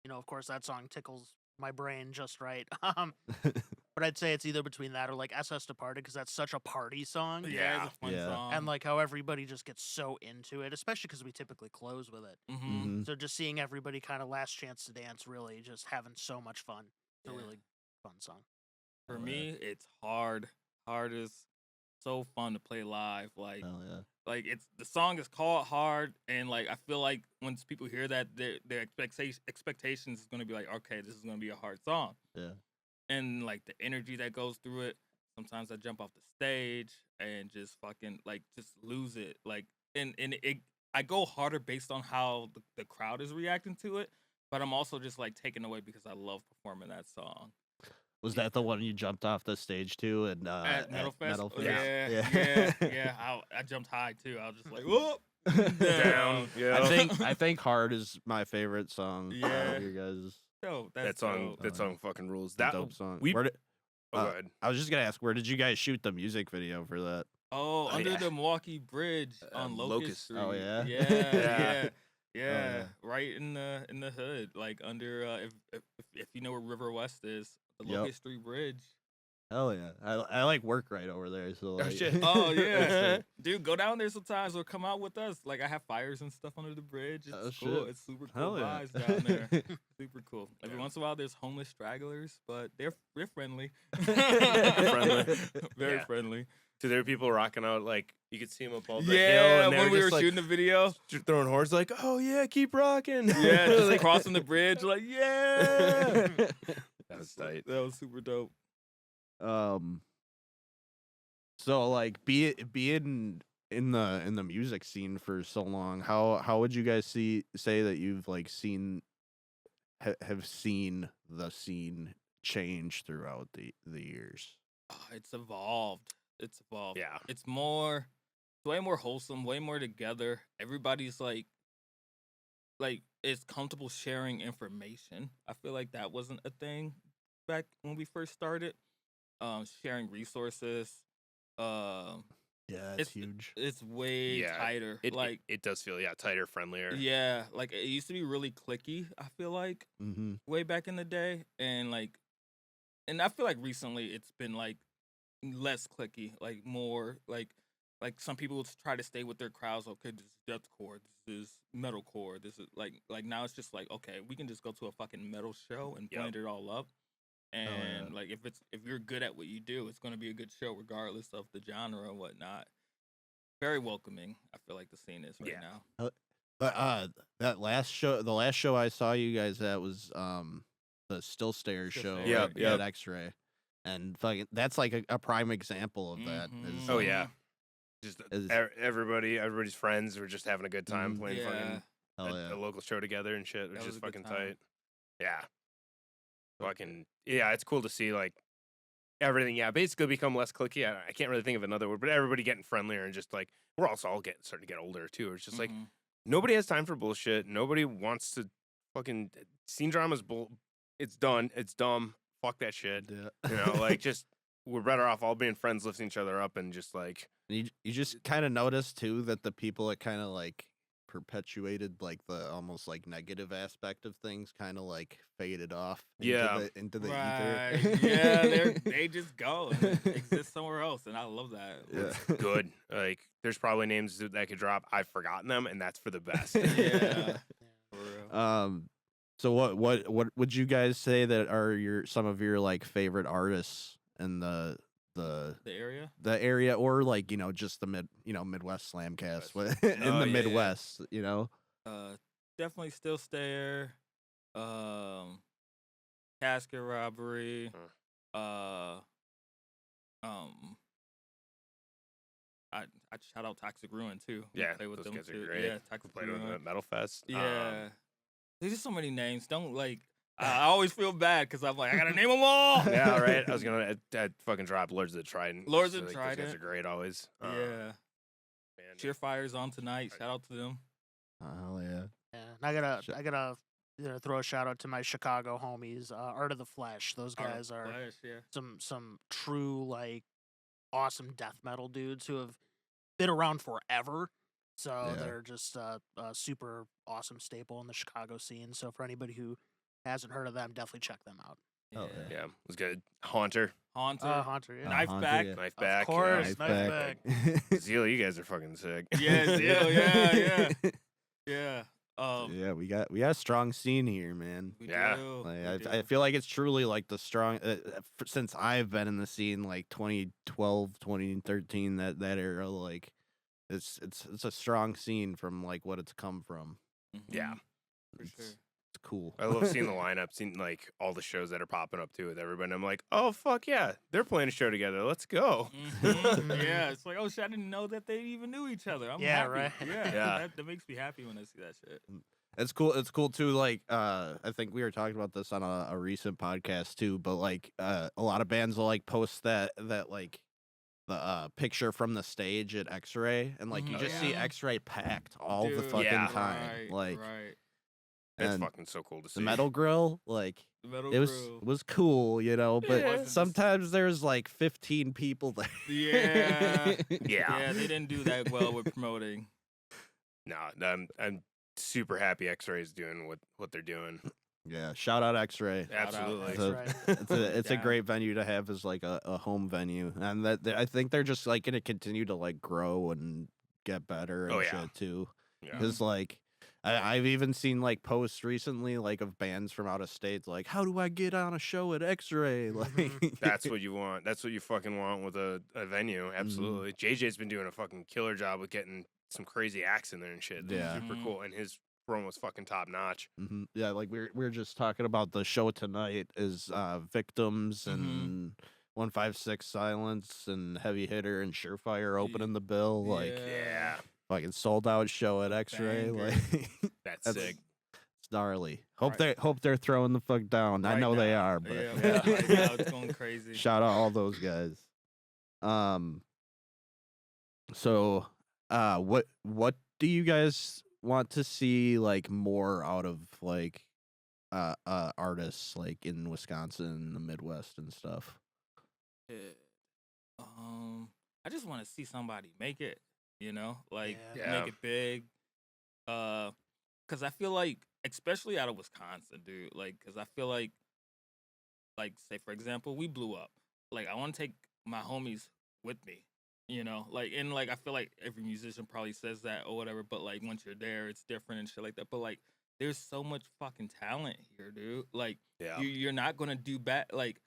of course that song tickles my brain just right. But I'd say it's either between that or like SS Departed, because that's such a party song. Yeah. It's a fun Yeah. song. And like how everybody just gets so into it, especially because we typically close with it. Mhm. So just seeing everybody kind of last chance to dance, really just having so much fun. It's a Yeah. really fun song. For me, it's hard. Hard is so fun to play live. Like, Hell yeah. like it's the song is called Hard, and like I feel like once people hear that, their expectations is gonna be like, okay, this is gonna be a hard song. Yeah. And like the energy that goes through it. Sometimes I jump off the stage and just fucking like just lose it. Like and it I go harder based on how the crowd is reacting to it, but I'm also just like taken away because I love performing that song. Was that the one you jumped off the stage to and At Metal Fest? Metal Fest? Yeah. I jumped high too. I was just like, whoop, Down. Yeah. I think Hard is my favorite song. Yeah. You guys. Yo, that that's song. dope. That song fucking rules. That That dope song. we- Where did, Oh, go ahead. I was just gonna ask, where did you guys shoot the music video for that? Oh, under yeah. the Milwaukee Bridge on Locust Locust. Street. Oh, yeah? Yeah. Yeah. Right in the hood, like under if you know where River West is, the Yep. Locust Street Bridge. Hell yeah. I like work right over there. So like, shit. Oh yeah, dude, go down there sometimes or come out with us. Like I have fires and stuff under the bridge. It's Oh, cool. shit. It's super Hell cool yeah. vibes down there. Super cool. Every Yeah. once in a while, there's homeless stragglers, but they're friendly. Friendly. Very Yeah. friendly. So there were people rocking out, like you could see them up all the hill, Yeah, and they when were we just were like shooting the video. just throwing horns, like, oh yeah, keep rocking. Yeah, just Like- crossing the bridge, like yeah. That was tight. That was super dope. So like being in the music scene for so long, how would you guys say that you've like seen have seen the scene change throughout the years? It's evolved. It's evolved. Yeah. It's way more wholesome, way more together. Everybody's like is comfortable sharing information. I feel like that wasn't a thing back when we first started. Sharing resources. Yeah, it's huge. It's way Yeah, tighter. It does feel tighter, friendlier. yeah, like it used to be really cliquey, I feel like, Mm-hmm. way back in the day. And I feel like recently it's been like less cliquey, like more like some people try to stay with their crowds. Okay, this is deathcore, this is metalcore, this is like now it's just like, okay, we can just go to a fucking metal show and Yep. blend it all up. And yeah. like if you're good at what you do, it's gonna be a good show regardless of the genre and whatnot. Very welcoming, I feel like the scene is right Yeah. now. But the last show I saw you guys at was the Still Stairs Still show Stairs. Yep, at yep. X-Ray, and fucking that's like a prime example of that. Mhm. Is, Oh yeah. Just Is- everybody's friends were just having a good time Mhm. playing Yeah. fucking hell a yeah. local show together and shit. It was That was just a good fucking time. tight. Yeah. Fucking yeah, it's cool to see like everything. Yeah, basically become less cliquey. I can't really think of another word, but everybody getting friendlier and just like we're also all starting to get older too. It's just like Mhm. nobody has time for bullshit. Nobody wants to fucking scene drama's It's done. It's dumb. Fuck that shit. Yeah. You know, like just we're better off all being friends, lifting each other up, and just like you just kind of notice too that the people that kind of like perpetuated like the almost like negative aspect of things kind of like faded off into the Right. ether. Yeah, they just go and exist somewhere else, and I love that. Yeah. good. Like there's probably names that could drop. I've forgotten them, and that's for the best. Yeah. For real. So what would you guys say that are some of your like favorite artists in the The area? or like just the Midwest Slamcast Midwest. in Oh, the yeah. Midwest, Definitely Still Stare. Casket Robbery. I shout out Toxic Ruin too. We Yeah, play with those them guys are too. great. Yeah, Toxic Played with them Ruin. at Metal Fest. Yeah. There's just so many names. Don't like. I always feel bad because I'm like, I gotta name them all. Yeah, right. I was gonna I'd fucking drop Lords of the Trident. Lords of Those the guys Trident. are great always. Yeah. Man. Cheerfire's on tonight. Shout out to them. oh yeah. Yeah, and Sh- I gotta throw a shout out to my Chicago homies, Art of the Flesh. Those guys are Flash, yeah. some true like awesome death metal dudes who have been around forever. So Yeah. they're just a super awesome staple in the Chicago scene. So for anybody who hasn't heard of them, definitely check them out. Oh, Yeah, it was good. Haunter, Haunter. Haunter, yeah. Knife Haunter, back. yeah. Knife Of Back. course. Knife Knife back. Zeal, you guys are fucking sick. Yeah, Zeal, yeah. Yeah. Yeah, we got a strong scene here, man. We Yeah. do. Like, we I do. feel like it's truly like the strong since I've been in the scene, like 2012, 2013, that era. Like, it's a strong scene from like what it's come from. Yeah. For It's, sure. it's cool. I love seeing the lineup, seeing like all the shows that are popping up too with everybody. I'm like, oh fuck yeah, they're playing a show together. Let's go. Yeah, it's like, oh shit, I didn't know that they even knew each other. I'm Yeah, happy. right. Yeah, Yeah. that makes me happy when I see that shit. It's cool. It's cool too. Like, I think we were talking about this on a recent podcast too. But like, a lot of bands will like post that like the picture from the stage at X-Ray, and like you Mhm. just see Yeah. X-Ray packed all the Dude, fucking Yeah. time. Right, Like, right. It's and fucking so cool to see. the Metal Grill, like The Metal it Crew. was cool, you know. But Yeah. Wasn't the sometimes there's like 15 people there. Yeah. Yeah. Yeah, they didn't do that well with promoting. No, I'm super happy X-Ray is doing what they're doing. Yeah, shout out X-Ray. Shout out. Absolutely. It's a, right. it's a Down. great venue to have as like a home venue, and I think they're just like gonna continue to like grow and get better and Oh, yeah. shit too. Yeah. Because like I've even seen like posts recently like of bands from out of state like, how do I get on a show at X-Ray? Like That's what you want. That's what you fucking want with a venue. Absolutely. JJ's been doing a fucking killer job with getting some crazy acts in there and shit. Yeah. Super Mhm. cool. And his run was fucking top notch. Yeah, like we're just talking about the show tonight is Victims Mhm. and 156 Silence and Heavy Hitter and Surefire opening the bill. Like Yeah. fucking sold out show at X-Ray. Banger. Like That's That's- sick. it's gnarly. Hope Right. they're throwing the fuck down. I Right know they now. are, but Yeah, right now it's going crazy. shout out all those guys. So what do you guys want to see like more out of like artists like in Wisconsin and the Midwest and stuff? Shit. I just want to see somebody make it, you know, like Yeah. make it big. Cause I feel like, especially out of Wisconsin, dude, like, cause I feel like, say for example, we blew up. Like, I want to take my homies with me, you know, like, and like, I feel like every musician probably says that or whatever, but like, once you're there, it's different and shit like that. But like, there's so much fucking talent here, dude. Like, Yeah. you're not gonna do bad. Like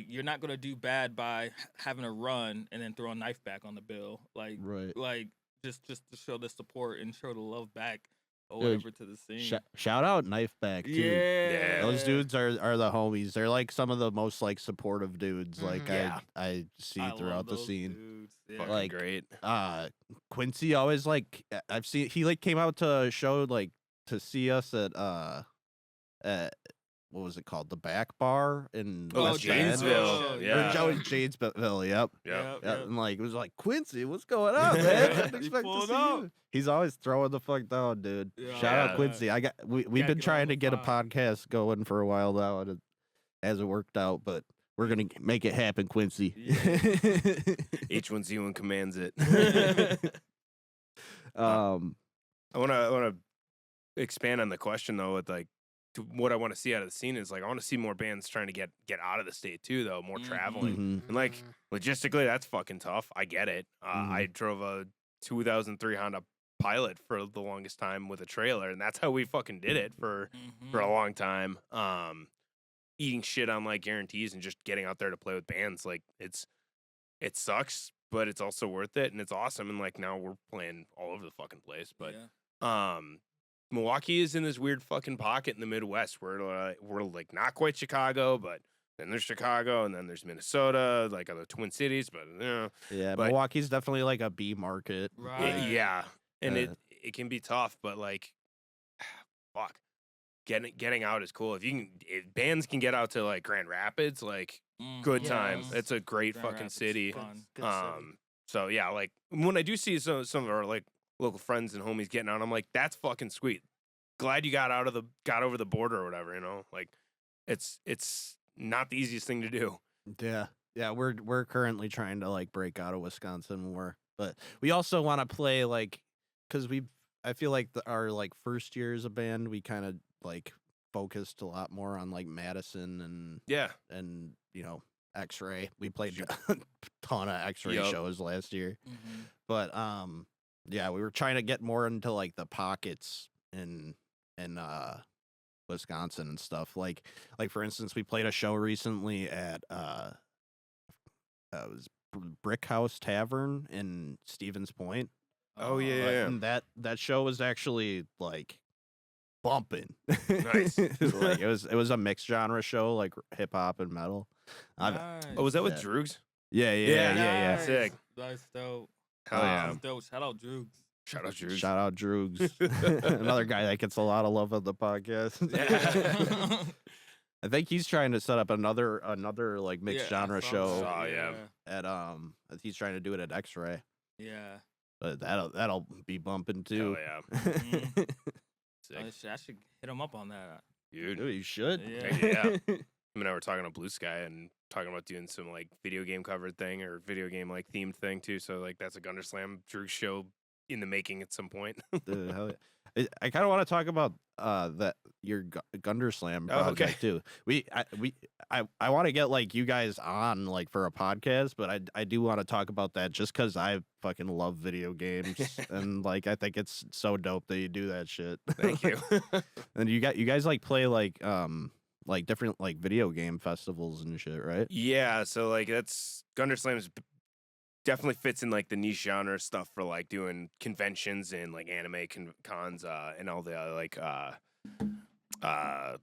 you're not gonna do bad by having a run and then throw a knife back on the bill. Like Right. just to show the support and show the love back or Dude, whatever to the scene. Shout out Knife Back too. Yeah, Those dudes are the homies. They're like some of the most like supportive dudes like Yeah. I see I love throughout the those scene. dudes. Yeah. Fucking like, great. Quincy always like I've seen he like came out to a show like to see us at what was it called, the Back Bar in Oh, West Bend? Janesville. Yeah. Or Janesville, yep. Yeah. Yeah, and like it was like, Quincy, what's going on, man? I didn't He expect to pulled see up. you. He's always throwing the fuck down, dude. Yeah. Shout out Yeah. Quincy. We've Gotta been get on trying the to get a pod. podcast going for a while now, and it hasn't worked out, but we're gonna make it happen, Quincy. Yeah. H1Z1 commands it. um, I want to expand on the question though. With like, what I want to see out of the scene is like I want to see more bands trying to get out of the state too, though. More Mhm. traveling. mhm. And like logistically, that's fucking tough. I get it. I drove a 2003 Honda Pilot for the longest time with a trailer, and that's how we fucking did it for a long time. Eating shit on like guarantees and just getting out there to play with bands. Like it sucks, but it's also worth it, and it's awesome. And like now we're playing all over the fucking place. But yeah. Milwaukee is in this weird fucking pocket in the Midwest where we're like not quite Chicago, but then there's Chicago, and then there's Minnesota, like other Twin Cities. But yeah, but- Milwaukee's definitely like a B market. Right. yeah, and Uh, it can be tough, but like, fuck, getting out is cool. If bands can get out to like Grand Rapids, like good Yeah. time. Yes. It's a great Grand fucking Rapids is city. fun. Good city. So yeah, like when I do see some of our like local friends and homies getting out, I'm like, that's fucking sweet. Glad you got over the border or whatever, you know? Like it's not the easiest thing to do. Yeah, we're currently trying to like break out of Wisconsin more, but we also want to play like because I feel like our like first year as a band, we kind of like focused a lot more on like Madison Yeah. and you know X-Ray. We played a ton of X-Ray Yup. shows last year, Mhm. but yeah, we were trying to get more into like the pockets in Wisconsin and stuff. Like for instance, we played a show recently at it was Brick House Tavern in Stevens Point. Oh, yeah. And that show was actually like bumping. Nice. Like it was a mixed genre show, like hip hop and metal. Nice. Oh, was that with Yeah. Droogs? Yeah. Nice. Sick. That's dope. Hell yeah. That's dope. Shout out Droogs. Shout out Droogs. Shout out Droogs. Another guy that gets a lot of love on the podcast. Yeah. I think he's trying to set up another like mixed genre show Oh, yeah. at he's trying to do it at X-Ray. Yeah. But that'll be bumping too. Hell yeah. Mhm. Sick. I should hit him up on that. Dude. Dude, you should. Yeah. Him and I were talking on Blue Sky and talking about doing some like video game covered thing or video game like themed thing too. So like that's a Gunderslam Drew show in the making at some point. Dude, hell yeah. I kind of want to talk about that your Gunderslam Oh, okay. project too. I want to get like you guys on like for a podcast, but I do want to talk about that just because I fucking love video games and like I think it's so dope that you do that shit. Thank you. And you guys like play like different like video game festivals and shit, right? Yeah, so like that's Gunderslam's definitely fits in like the niche genre stuff for like doing conventions and like anime cons and all the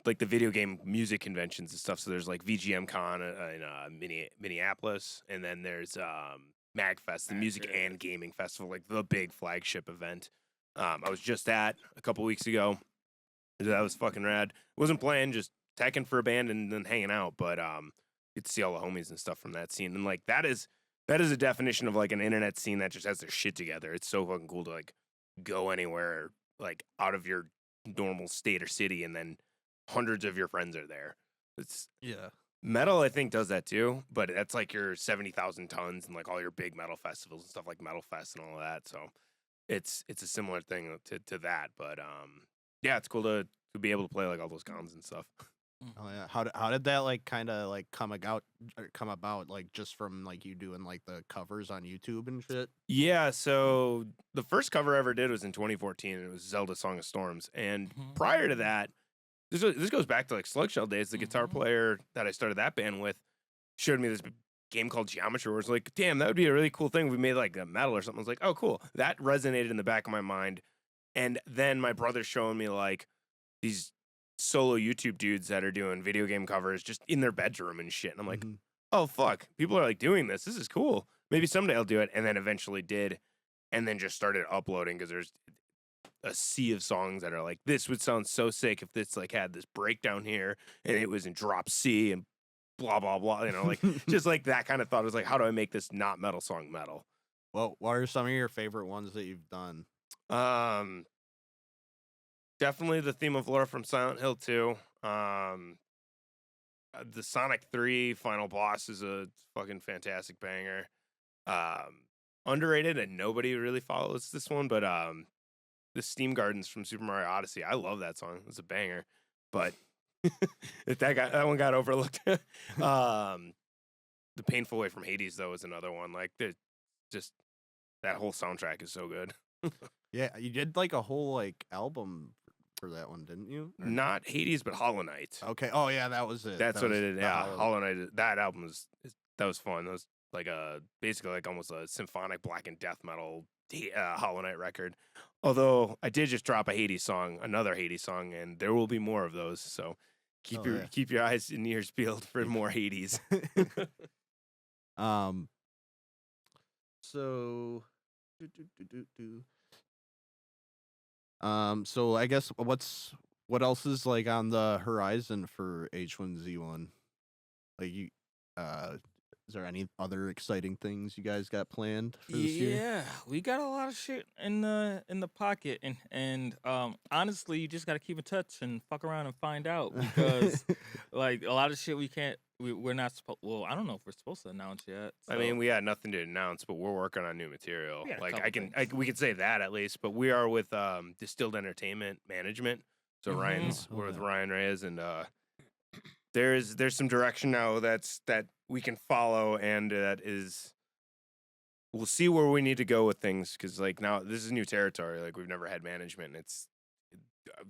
like the video game music conventions and stuff. So there's like VGM Con in Minneapolis, and then there's MagFest, the music and gaming festival, like the big flagship event. I was just at a couple weeks ago. That was fucking rad. Wasn't playing, just teching for a band and then hanging out, but get to see all the homies and stuff from that scene. And like that is a definition of like an internet scene that just has their shit together. It's so fucking cool to like go anywhere like out of your normal state or city, and then hundreds of your friends are there. It's metal, I think, does that too, but that's like your 70,000 tons and like all your big metal festivals and stuff like Metal Fest and all of that. So it's a similar thing to that, but yeah, it's cool to be able to play like all those cons and stuff. Oh yeah. How did that like kind of like come about like just from like you doing like the covers on YouTube and shit? Yeah, so the first cover I ever did was in 2014, and it was Zelda Song of Storms. And prior to that, this goes back to like Slugshell days. The guitar player that I started that band with showed me this game called Geometry Wars. Like, damn, that would be a really cool thing if we made like a metal or something. I was like, oh, cool. That resonated in the back of my mind. And then my brother showing me like these solo YouTube dudes that are doing video game covers just in their bedroom and shit. And I'm like, oh, fuck. People are like doing this. This is cool. Maybe someday I'll do it. And then eventually did. And then just started uploading because there's a sea of songs that are like, this would sound so sick if this like had this breakdown here and it was in drop C and blah, blah, blah. You know, like just like that kind of thought. I was like, how do I make this not metal song metal? Well, what are some of your favorite ones that you've done? Definitely the theme of Laura from Silent Hill 2. The Sonic 3 final boss is a fucking fantastic banger. Underrated and nobody really follows this one, but the Steam Gardens from Super Mario Odyssey. I love that song. It's a banger, but that one got overlooked. The Painful Way from Hades though is another one. Like just that whole soundtrack is so good. Yeah, you did like a whole like album for that one, didn't you? Or- Not Hades, but Hollow Knight. Okay. Oh yeah, that was it. That's That what was it did. the Yeah, Hollow- Hollow Knight. That album was fun. That was like basically like almost a symphonic black and death metal Hollow Knight record. Although I did just drop another Hades song, and there will be more of those. So keep your eyes and ears peeled for more Hades. So. So I guess what else is like on the horizon for H1Z1? Like you, is there any other exciting things you guys got planned for this year? Yeah, we got a lot of shit in the pocket, and honestly, you just got to keep in touch and fuck around and find out because like a lot of shit we're not supposed. Well, I don't know if we're supposed to announce yet. I mean, we had nothing to announce, but we're working on new material. We got a Like couple we can say that at least. But we are with Distilled Entertainment Management. So Mhm. we're with Ryan Reyes, and there's some direction now that we can follow, and that is we'll see where we need to go with things because like now this is new territory. Like we've never had management. And it's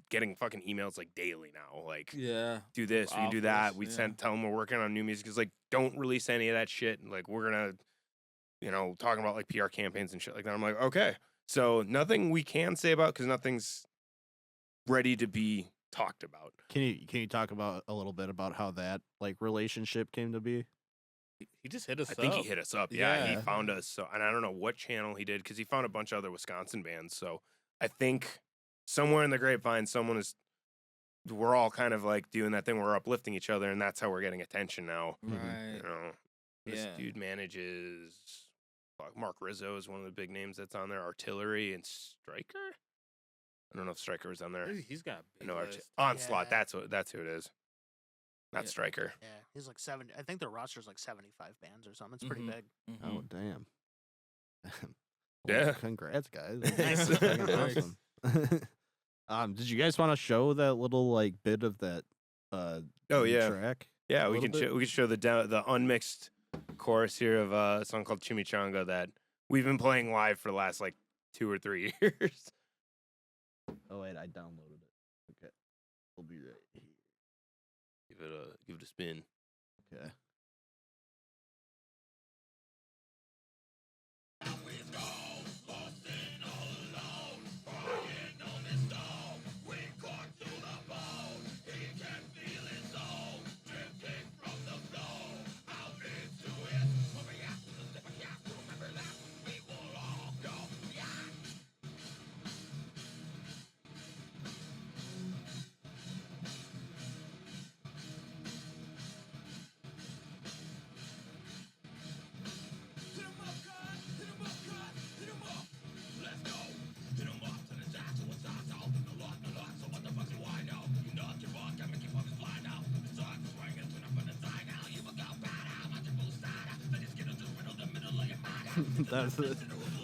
getting fucking emails like daily now. Like, Yeah. do this, we can do that. Offers, We yeah. tell them we're working on new music. It's like, don't release any of that shit. Like, we're gonna, talking about like PR campaigns and shit like that. I'm like, okay. So nothing we can say about because nothing's ready to be talked about. Can you talk about a little bit about how that like relationship came to be? He just hit us I up. think he hit us up. Yeah, he Yeah. found us. So, and I don't know what channel he did because he found a bunch of other Wisconsin bands. So I think somewhere in the grapevine, we're all kind of like doing that thing where we're uplifting each other, and that's how we're getting attention now. Right. This Yeah. dude manages. Marq Rizzo is one of the big names that's on there. Artillery and Striker. I don't know if Striker was on there. He's got a big No, list. Onslaught. Yeah. That's who it is. Not Yeah. Striker. Yeah, he's like 70. I think their roster's like 75 bands or something. It's pretty Mhm. big. Mhm. Oh damn. Yeah. Congrats, guys. Thanks. That's fucking Thanks. awesome. Did you guys want to show that little like bit of that Oh new yeah. track? Yeah, A we little can bit? show the unmixed chorus here of a song called Chimichanga that we've been playing live for the last like 2 or 3 years. Oh wait, I downloaded it. Okay. We'll be right here. Give it a spin. Okay.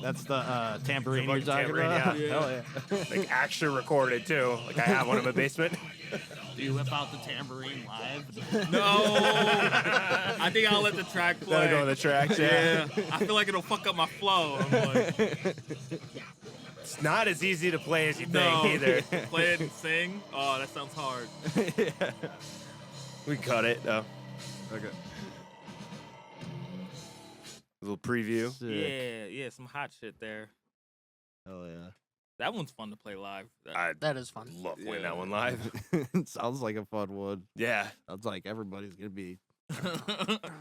That's the tambourine you're fucking talking tambourine, about? yeah. Hell yeah. Like actually recorded too. Like I have one in my basement. Do you whip out the tambourine live? No. I think I'll let the track play. Gotta go on the tracks. Yeah. I feel like it'll fuck up my flow. I'm like, It's not as easy to play as you no. think either. Play it and sing. Oh, that sounds hard. We cut it though. Okay. A little preview. Sick. Yeah, some hot shit there. Hell yeah. That one's fun to play live. I That is fun. love playing Yeah. that one live. Sounds like a fun one. Yeah. Sounds like everybody's gonna be.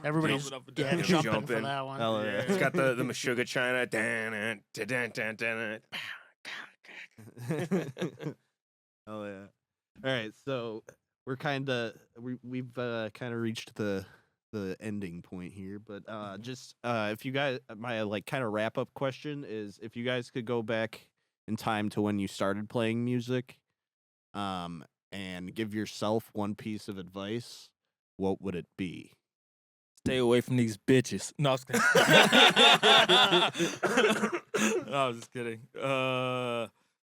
Everybody's Jumping up and yeah, down. jumping for Jumping. that one. Hell yeah. It's got the Meshuggah China. Oh yeah. All right, so we're we've kind of reached the ending point here, but just if you guys, my like kind of wrap up question is if you guys could go back in time to when you started playing music, and give yourself one piece of advice, what would it be? Stay away from these bitches. No, I was kidding. No, I was just kidding.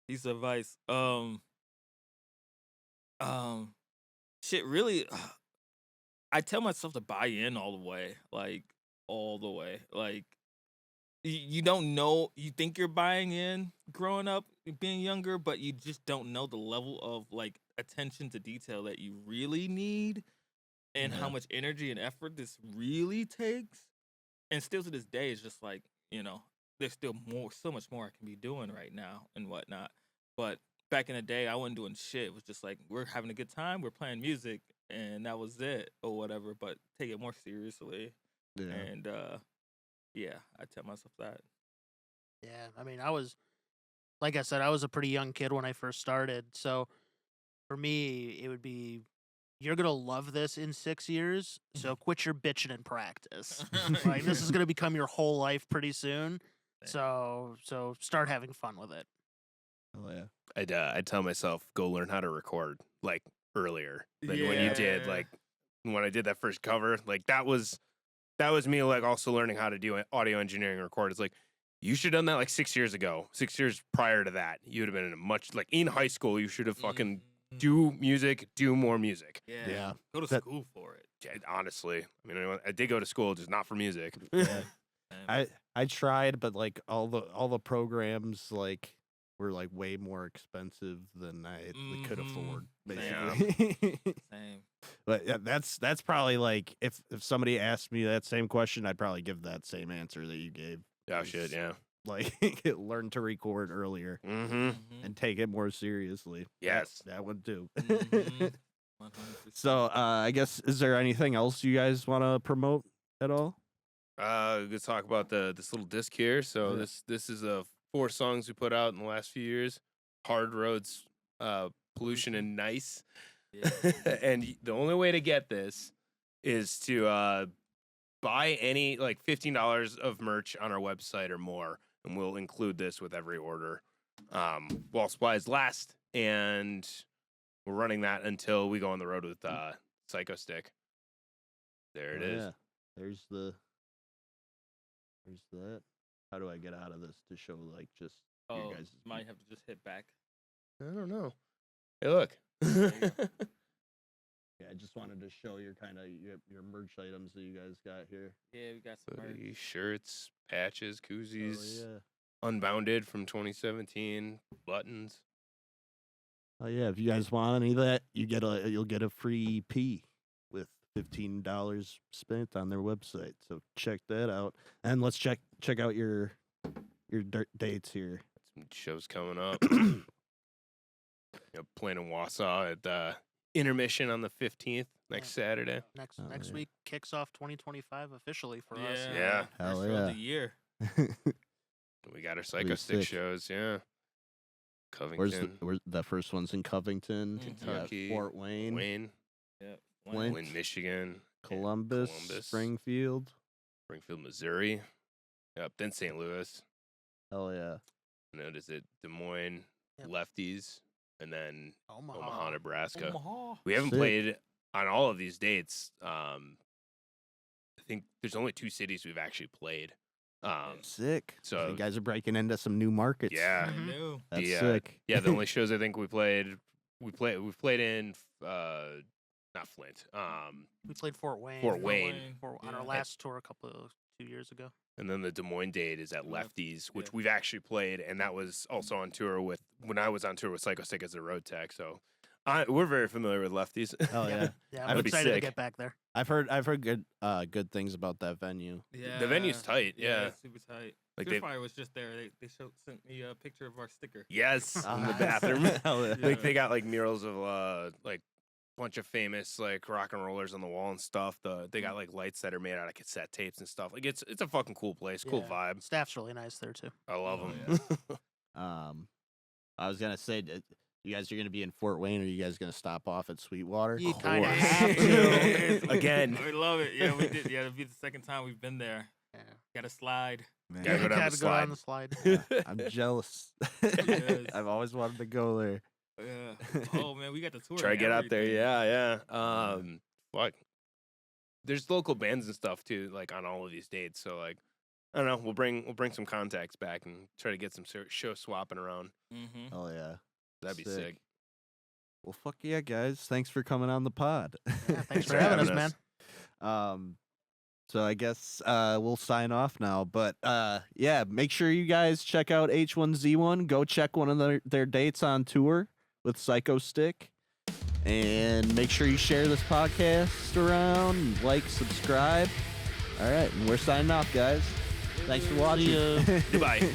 Piece of advice. Shit, really, I tell myself to buy in all the way. Like, all the way. Like, you don't know, you think you're buying in growing up, being younger, but you just don't know the level of, like, attention to detail that you really need and how Yeah. much energy and effort this really takes. And still to this day, it's just like, there's still so much more I can be doing right now and whatnot. But back in the day, I wasn't doing shit. It was just like, we're having a good time, we're playing music, and that was it or whatever. But take it more seriously. Yeah. And yeah, I tell myself that. Yeah, I mean, like I said, I was a pretty young kid when I first started. So for me, it would be, you're going to love this in 6 years. So quit your bitching and practice. Like, this is going to become your whole life pretty soon. So start having fun with it. Hell yeah. I'd tell myself go learn how to record like earlier than when you did. Yeah. Like when I did that first cover, like that was me like also learning how to do audio engineering and record. It's like you should have done that like 6 years ago. 6 years prior to that, you would have been in a much like in high school. You should have fucking do music, do more music. Yeah. Go to That- school for it. Yeah, honestly, I mean, I did go to school, just not for music. Yeah. I tried, but like all the programs like were like way more expensive than I could afford, Yeah. basically. Same. But yeah, that's probably like if somebody asked me that same question, I'd probably give that same answer that you gave. Oh shit, yeah. Like learn to record earlier Mm-hmm. and take it more seriously. Yes. That one too. 100%. So I guess, is there anything else you guys want to promote at all? Let's talk about this little disc here. So Yeah. this is 4 songs we put out in the last few years. Hard Roads, Pollution, and Nice. Yeah. And the only way to get this is to buy any like $15 of merch on our website or more, and we'll include this with every order while supplies last. And we're running that until we go on the road with Psychostick. There it is. Yeah. There's that. How do I get out of this to show like just Oh, you guys? might have to just hit back. I don't know. Hey, look. you go. Yeah, I just wanted to show your kind of your merch items that you guys got here. Yeah, we got some merch. Hoodies, shirts, patches, koozies, Oh yeah. Unbounded from 2017, buttons. Oh yeah. If you guys want any of that, you'll get a free EP with $15 spent on their website. So check that out, and let's check out your dates here. Some shows coming up. Playing in Wausau at Intermission on the 15th next Saturday. Next Oh, next yeah. week kicks off 2025 officially for us. Yeah. Hell First show yeah. of the year. We got our Pretty Psychostick sick. shows, yeah. Covington, Where's the first one's in Covington, Kentucky, Fort Wayne, Wayne, Yeah. Flint, Wayne, Michigan, Columbus, Springfield. Springfield, Missouri. Yep, then St. Louis. Hell yeah. And then is it Des Moines, Yep. Lefties, and then Omaha. Omaha, Nebraska. Omaha. We haven't Sick. played on all of these dates. I think there's only 2 cities we've actually played. Sick. so- you guys are breaking into some new markets. Yeah. I Mhm. knew. That's The, sick. Yeah, the only shows I think we've played in not Flint. We played Fort Wayne. Fort Wayne. On our Yeah. last tour 2 years ago. And then the Des Moines date is at Left- Lefties, which yeah. we've actually played, and that was also on tour with when I was on tour with Psychostick as a road tech. So we're very familiar with Lefties. Hell yeah. Yeah, That'd I'm be excited to sick. get back there. I've heard good things about that venue. Yeah. The venue's tight, yeah. it's super tight. Like Fifth they- Fire was just there. They sent me a picture of our sticker. Yes, in the Ah, bathroom. Hell yeah. Like they got like murals of like bunch of famous like rock and rollers on the wall and stuff. They got like lights that are made out of cassette tapes and stuff. Like it's a fucking cool place, cool Yeah. vibe. Staff's really nice there too. I love Oh, them. I was gonna say, you guys are gonna be in Fort Wayne. Are you guys gonna stop off at Sweetwater? You Of kind of course. have to. Again. We love it. Yeah, we did. Yeah, it'll be the second time we've been there. Yeah. Got to slide. Man, Gotta go down Had the to go down the slide. I'm jealous. Yes. I've always wanted to go there. Yeah. Oh man, we got the tour. Try to and get out there. everything. Yeah. Fuck. There's local bands and stuff too, like on all of these dates. So like, I don't know. We'll bring some contacts back and try to get some show swapping around. Mhm. Oh yeah. That'd be sick. Well, fuck yeah, guys. Thanks for coming on the pod. Yeah, thanks for having us, man. So I guess we'll sign off now. But yeah, make sure you guys check out H1Z1. Go check one of their dates on tour with Psychostick. And make sure you share this podcast around, and like, subscribe. All right, and we're signing off, guys. Thanks for watching. See ya. Goodbye.